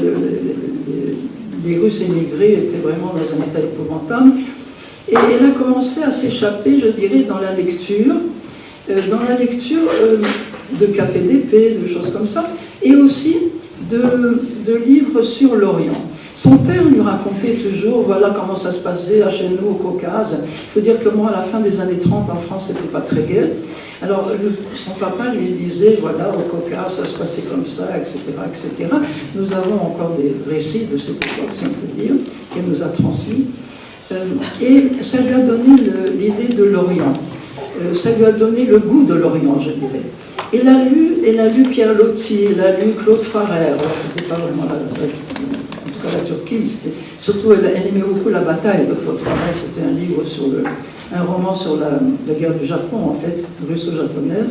Les Russes émigrés étaient vraiment dans un état épouvantable. Et elle a commencé à s'échapper, je dirais, dans la lecture de KPDP, de choses comme ça, et aussi de livres sur l'Orient. Son père lui racontait toujours, voilà comment ça se passait chez nous au Caucase. Il faut dire que moi, à la fin des années 30, en France, c'était pas très gai. Alors, son papa lui disait, voilà, au Caucase, ça se passait comme ça, etc., etc. Nous avons encore des récits de cette époque, si on peut dire, qu'elle nous a transmis. Et ça lui a donné l'idée de l'Orient. Ça lui a donné le goût de l'Orient, je dirais. Elle a lu Pierre Loti, elle a lu Claude Farrère. C'était pas vraiment la Turquie, surtout elle aimait beaucoup La bataille de Claude Farrère. C'était un livre un roman sur la guerre du Japon, en fait, russo-japonaise.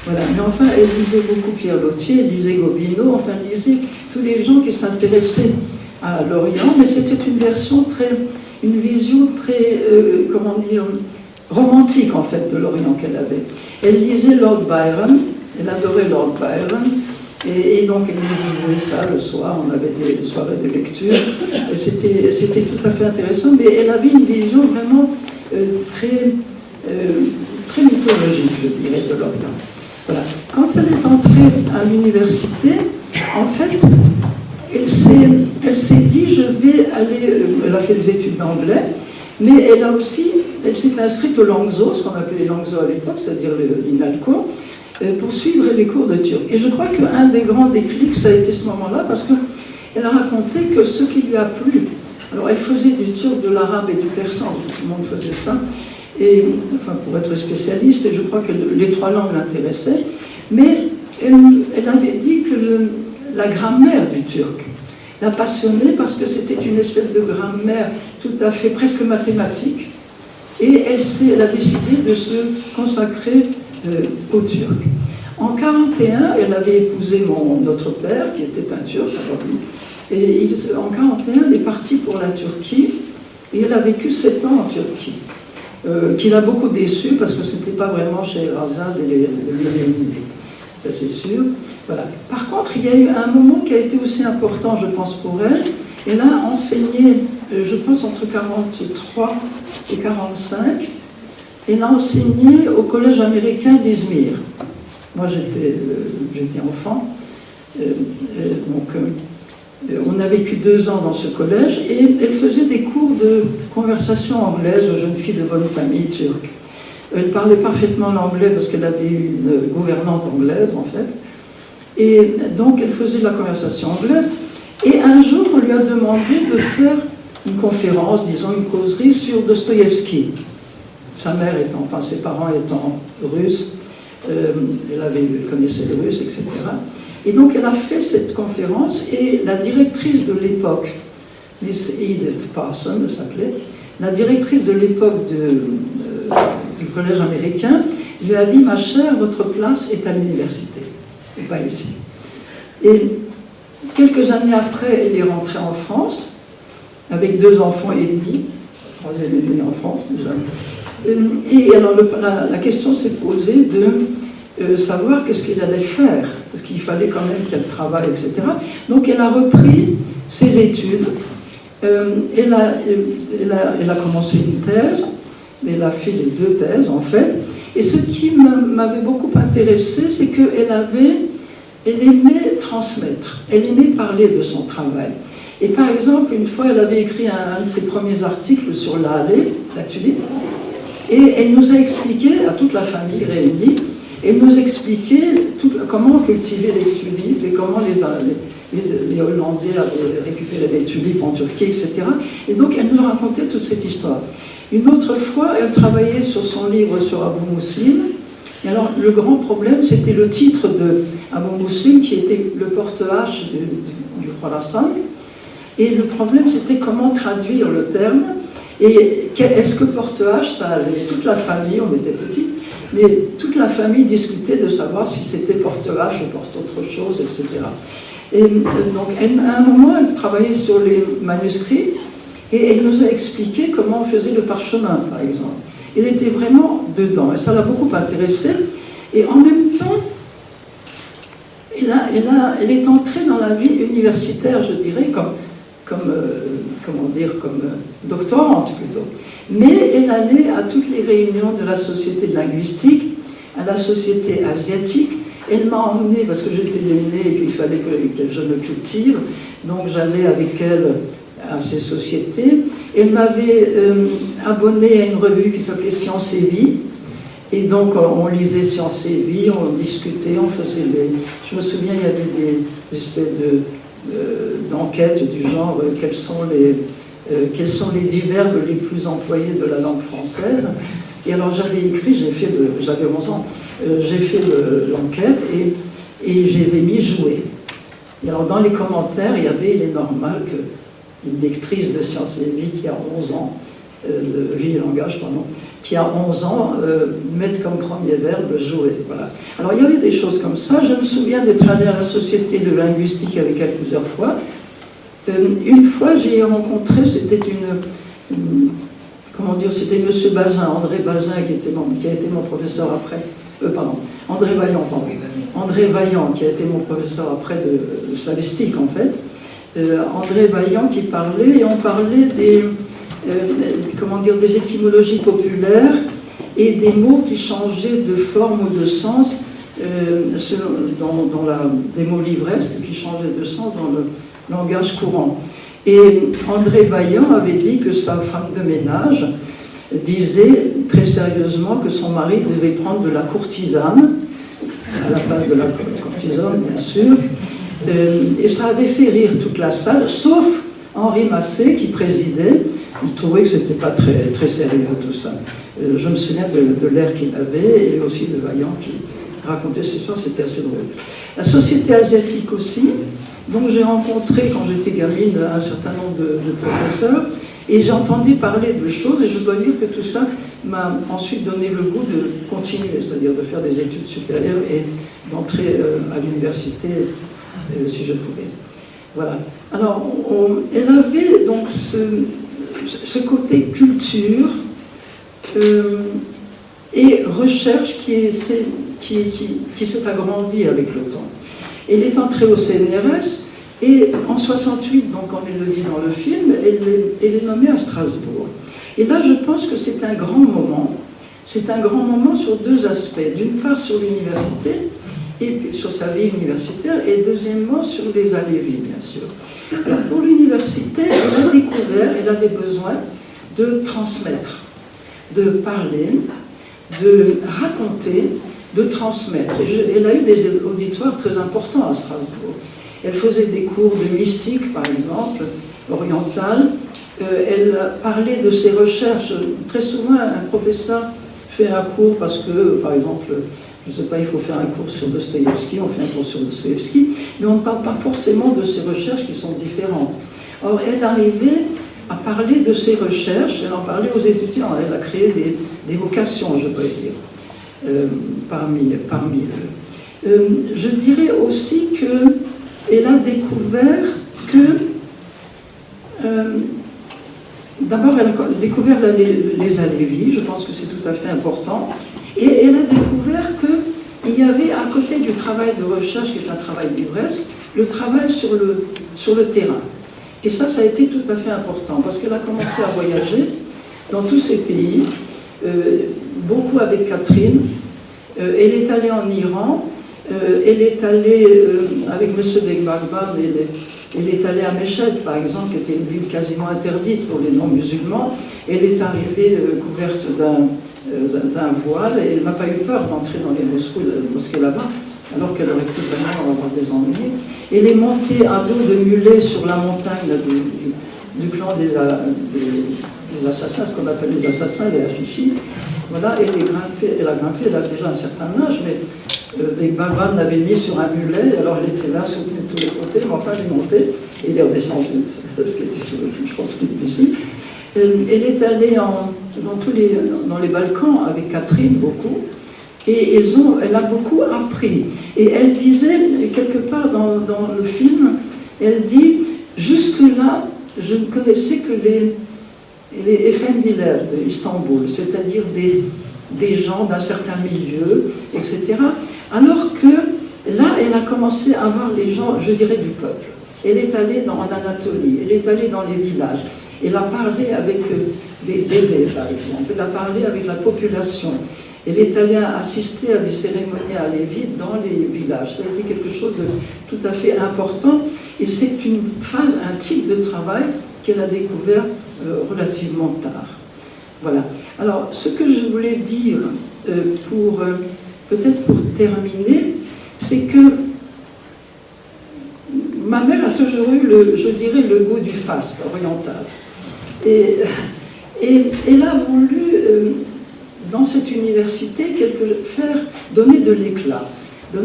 Voilà. Mais enfin, elle lisait beaucoup Pierre Loti, elle lisait Gobineau, enfin, elle lisait tous les gens qui s'intéressaient à l'Orient, mais c'était une vision très, comment dire, romantique en fait de l'Orient qu'elle avait. Elle lisait Lord Byron, elle adorait Lord Byron, et donc elle nous lisait ça le soir, on avait des soirées de lecture, c'était tout à fait intéressant, mais elle avait une vision vraiment très mythologique, je dirais, de l'Orient. Voilà. Quand elle est entrée à l'université, en fait, elle s'est dit, je vais aller, elle a fait des études d'anglais, mais elle s'est inscrite au Langso, ce qu'on appelait les Langso à l'époque, c'est-à-dire l'INALCO, pour suivre les cours de turc. Et je crois qu'un des grands déclics, ça a été ce moment-là, parce qu'elle a raconté que ce qui lui a plu, alors elle faisait du turc, de l'arabe et du persan, tout le monde faisait ça, et, enfin, pour être spécialiste, et je crois que les trois langues l'intéressaient, mais elle avait dit que la grammaire du turc l'a passionnée parce que c'était une espèce de grammaire tout à fait presque mathématique, et elle a décidé de se consacrer au turc. En 1941, elle avait épousé notre père, qui était un turc, et en 1941, elle est partie pour la Turquie, et elle a vécu 7 ans en Turquie, qui l'a beaucoup déçue parce que ce n'était pas vraiment chez Razad et les ça c'est sûr. Voilà. Par contre, il y a eu un moment qui a été aussi important, je pense, pour elle. Elle a enseigné, je pense, entre 1943 et 1945. Elle a enseigné au collège américain d'Izmir. Moi, j'étais enfant. On a vécu 2 ans dans ce collège et elle faisait des cours de conversation anglaise aux jeunes filles de bonne famille turque. Elle parlait parfaitement l'anglais parce qu'elle avait eu une gouvernante anglaise, en fait. Et donc, elle faisait de la conversation anglaise. Et un jour, on lui a demandé de faire une conférence, disons une causerie sur Dostoïevski. Sa mère ses parents étant russes, elle connaissait le russe, etc. Et donc, elle a fait cette conférence et la directrice de l'époque, Miss Edith Parson, elle s'appelait, la directrice de l'époque du collège américain, lui a dit, ma chère, votre place est à l'université, et pas ici. Et quelques années après, elle est rentrée en France, avec 2 enfants et demi, 3 et demi en France déjà. Et alors la question s'est posée de savoir qu'est-ce qu'il allait faire parce qu'il fallait quand même qu'elle travaille, etc. Donc elle a repris ses études, elle a commencé une thèse, elle a fait les 2 thèses en fait, et ce qui m'avait beaucoup intéressée, c'est elle aimait transmettre, elle aimait parler de son travail. Et par exemple, une fois, elle avait écrit un de ses premiers articles sur la tulipe, et elle nous a expliqué, à toute la famille réunie, elle nous expliquait comment cultiver les tulipes et comment les Hollandais avaient récupéré des tulipes en Turquie, etc. Et donc, elle nous racontait toute cette histoire. Une autre fois, elle travaillait sur son livre sur Abou Muslim. Et alors, le grand problème, c'était le titre de Abou Muslim, qui était le porte-hache du Khorasan. Et le problème, c'était comment traduire le terme. Et est-ce que porte-hache, ça allait? Toute la famille, on était petits, mais toute la famille discutait de savoir si c'était porte-hache ou porte autre chose, etc. Et donc, à un moment, elle travaillait sur les manuscrits et elle nous a expliqué comment on faisait le parchemin, par exemple. Elle était vraiment dedans et ça l'a beaucoup intéressée. Et en même temps, elle est entrée dans la vie universitaire, je dirais, comme doctorante plutôt. Mais elle allait à toutes les réunions de la Société de linguistique, à la Société asiatique. Elle m'a emmenée, parce que j'étais l'aînée et qu'il fallait que je me cultive, donc j'allais avec elle à ces sociétés. Elle m'avait abonné à une revue qui s'appelait Science et Vie. Et donc on lisait Science et Vie, on discutait, on faisait Je me souviens, il y avait des espèces d'enquêtes du genre quels sont les 10 verbes les plus employés de la langue française. Et alors j'avais écrit, j'avais 11 ans, j'ai fait l'enquête et j'avais mis jouer. Et alors dans les commentaires, il est normal qu'une lectrice de Sciences et Vie qui a 11 ans, de Vie et Langage, pardon, qui a 11 ans, mette comme premier verbe jouer. Voilà. Alors il y avait des choses comme ça. Je me souviens d'être allée à la Société de linguistique avec elle plusieurs fois. Une fois, j'ai rencontré, c'était c'était M. Bazin, André Bazin, qui a été mon professeur après, André Vaillant, pardon. André Vaillant, qui a été mon professeur après de slavistique, en fait. André Vaillant qui parlait, et on parlait des étymologies populaires et des mots qui changeaient de forme ou de sens, des mots livresques qui changeaient de sens dans le langage courant. Et André Vaillant avait dit que sa femme de ménage disait très sérieusement que son mari devait prendre de la courtisane, à la place de la courtisane, bien sûr. Et ça avait fait rire toute la salle, sauf Henri Massé qui présidait. Il trouvait que c'était pas très, très sérieux tout ça. Je me souviens de l'air qu'il avait et aussi de Vaillant qui racontait ce soir, c'était assez drôle. La Société asiatique aussi. Donc j'ai rencontré, quand j'étais gamine, un certain nombre de professeurs et j'entendais parler de choses et je dois dire que tout ça m'a ensuite donné le goût de continuer, c'est-à-dire de faire des études supérieures et d'entrer à l'université si je pouvais. Voilà. Alors, elle avait donc ce côté culture et recherche qui s'est agrandi avec le temps. Elle est entrée au CNRS et en 68, donc comme elle le dit dans le film, elle est nommée à Strasbourg. Et là, je pense que c'est un grand moment. C'est un grand moment sur 2 aspects. D'une part, sur l'université, et puis sur sa vie universitaire, et deuxièmement, sur les allées-vie, bien sûr. Alors, pour l'université, elle avait besoin de transmettre, de parler, de raconter, de transmettre. Elle a eu des auditoires très importants à Strasbourg. Elle faisait des cours de mystique, par exemple, orientale. Elle parlait de ses recherches. Très souvent, un professeur fait un cours parce que, par exemple, je ne sais pas, il faut faire un cours sur Dostoïevski, on fait un cours sur Dostoïevski, mais on ne parle pas forcément de ses recherches qui sont différentes. Or, elle arrivait à parler de ses recherches, elle en parlait aux étudiants, elle a créé des vocations, je dois dire, parmi eux. Je dirais aussi qu'elle a découvert que, d'abord, elle a découvert les allées-vie, je pense que c'est tout à fait important, et elle a découvert que il y avait à côté du travail de recherche, qui est un travail livresque, le travail sur le terrain. Et ça a été tout à fait important, parce qu'elle a commencé à voyager dans tous ces pays, beaucoup avec Catherine. Elle est allée en Iran, elle est allée avec M. Begbagban, elle est allée à Meshed, par exemple, qui était une ville quasiment interdite pour les non-musulmans. Elle est arrivée couverte d'un voile, et elle n'a pas eu peur d'entrer dans les mosquées là-bas, alors qu'elle aurait pu vraiment avoir des ennuis. Elle est montée à dos de mulet sur la montagne du clan des assassins, ce qu'on appelle les assassins, les Afichis. Voilà, elle a grimpé, elle a déjà un certain âge, mais Begbagban l'avait mis sur un mulet, alors elle était là, soutenue de tous les côtés, mais enfin elle est montée, et elle est redescendue, ce qui était, je pense, plus difficile. Elle est allée dans les Balkans avec Catherine, beaucoup, et elle a beaucoup appris. Et elle disait, quelque part dans le film, elle dit, jusque-là, je ne connaissais que les Efendiler d'Istanbul, c'est-à-dire des gens d'un certain milieu, etc. Alors que là, elle a commencé à voir les gens, je dirais, du peuple. Elle est allée en Anatolie, elle est allée dans les villages, elle a parlé avec des bébés, par exemple, elle a parlé avec la population, elle est allée assister à des cérémonies à Lévis dans les villages. Ça a été quelque chose de tout à fait important, et c'est une phase, un type de travail qu'elle a découvert relativement tard. Voilà. Alors, ce que je voulais dire, peut-être pour terminer, c'est que ma mère a toujours eu, je dirais, le goût du faste oriental. Et elle a voulu, dans cette université, donner de l'éclat. Le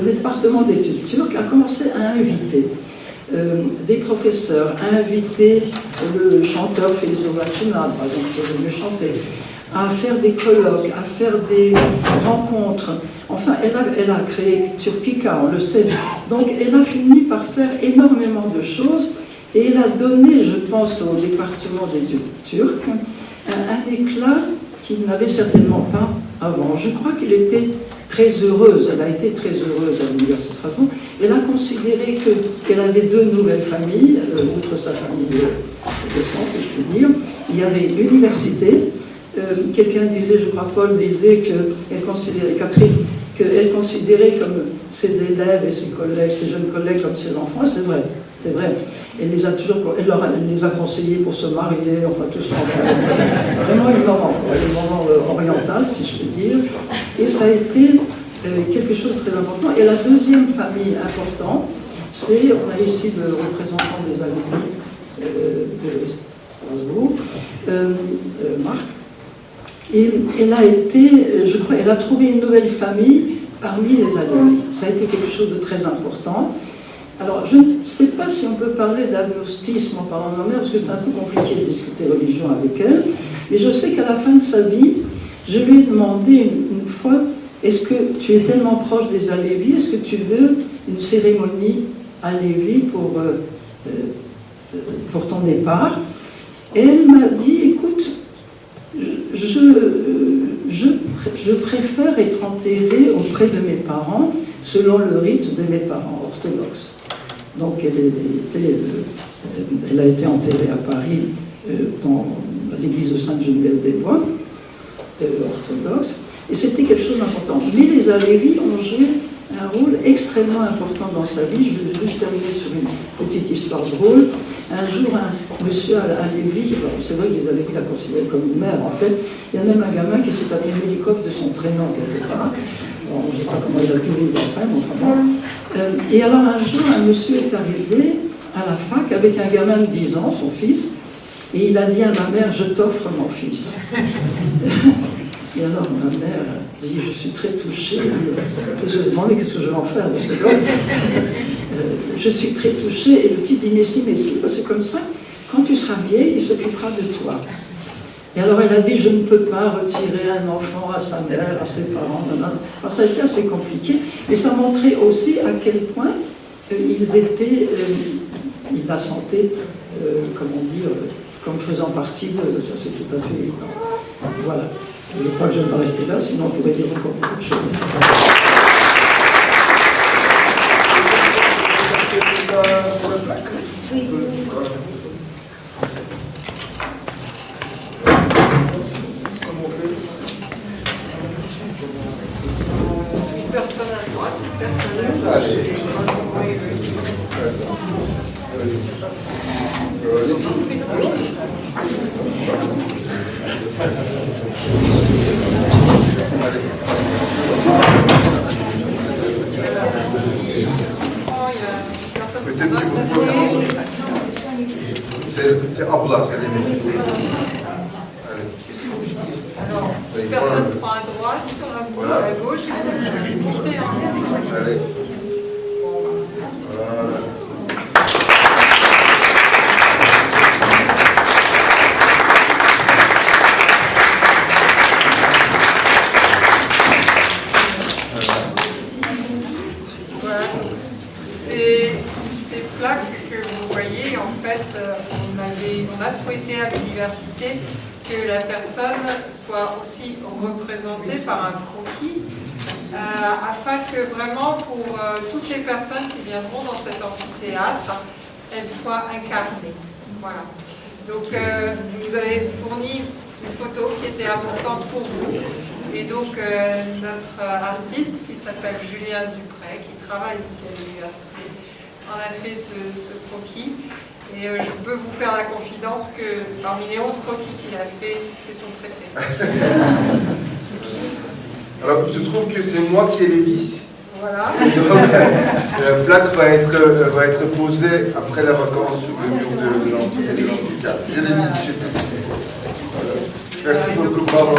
département d'études turques a commencé à inviter des professeurs, à inviter le chanteur Feyzo Vachina, par exemple, qui est venu chanter, à faire des colloques, à faire des rencontres. Enfin, elle a créé Turkika, on le sait. Donc, elle a fini par faire énormément de choses, et elle a donné, je pense, au département d'études turques, un éclat qu'il n'avait certainement pas avant. Je crois qu'elle était très heureuse, elle a été très heureuse à l'Université de Strasbourg. Elle a considéré qu'elle avait deux nouvelles familles, outre sa famille de sang, si je peux dire. Il y avait l'université. Quelqu'un disait, je crois Paul disait qu'elle considérait, Catherine, qu'elle considérait comme ses élèves et ses collègues, ses jeunes collègues comme ses enfants. C'est vrai, c'est vrai. Elle les a conseillés pour se marier, enfin tout ça. Vraiment une maman orientale, si je peux dire. Et ça a été quelque chose de très important. Et la deuxième famille importante, on a ici le représentant des Alévis de Strasbourg, Marc. Et elle a été, je crois, elle a trouvé une nouvelle famille parmi les Alévis. Ça a été quelque chose de très important. Alors, je ne sais pas si on peut parler d'agnostisme en parlant de ma mère, parce que c'est un peu compliqué de discuter religion avec elle, mais je sais qu'à la fin de sa vie, je lui ai demandé une fois, est-ce que tu es tellement proche des Alévis, est-ce que tu veux une cérémonie à Lévis pour ton départ? Et elle m'a dit, écoute, je préfère être enterrée auprès de mes parents, selon le rite de mes parents orthodoxes. Donc elle a été enterrée à Paris dans l'église de Sainte-Geneviève-des-Bois, orthodoxe, et c'était quelque chose d'important. Mais les Alévis ont joué un rôle extrêmement important dans sa vie. Je vais juste terminer sur une petite histoire drôle. Un jour, un monsieur à Lévis, c'est vrai que les Alévis la considèrent comme une mère, en fait, il y a même un gamin qui s'est appelé Melikov de son prénom quelque part. Bon, je ne sais pas comment il a pu vivre après, mais enfin bon. Et alors un jour, un monsieur est arrivé à la fac avec un gamin de 10 ans, son fils, et il a dit à ma mère, je t'offre mon fils. Et alors ma mère dit, je suis très touchée. Je me demande, mais qu'est-ce que je vais en faire de ce gars? Je suis très touchée. Et le type dit, mais si, parce que comme ça, quand tu seras vieille, il s'occupera de toi. Et alors elle a dit, je ne peux pas retirer un enfant à sa mère, à ses parents. Alors ça a été assez compliqué, mais ça montrait aussi à quel point ils étaient, ils la sentaient, comment dire, comme faisant partie de, ça c'est tout à fait évident. Voilà. Je crois que je vais m'arrêter là, sinon on pourrait dire encore beaucoup de choses. Une personne à droite, une personne à gauche. Peut-être que vous pouvez... C'est Abla, c'est les Alors, une personne prend à droite, on va à gauche, et on va monter en Allez. Voilà. Voilà, donc ces plaques que vous voyez, en fait, on a souhaité à l'université que la personne soit aussi représentée par un croquis, afin que vraiment pour toutes les personnes qui viendront dans cet amphithéâtre, elles soient incarnées. Voilà. Donc vous avez fourni une photo qui était importante pour vous. Et donc notre artiste qui s'appelle Julien Dupré, qui travaille ici à l'université, en a fait ce croquis. Et je peux vous faire la confidence que parmi les 11 croquis qu'il a fait, c'est son préféré. Alors il se trouve que c'est moi qui ai les vis. Voilà. Donc, la plaque va être posée après la vacance sur le mur de l'amphithéâtre. J'ai les vis, j'ai tout. Voilà. Merci beaucoup, bravo.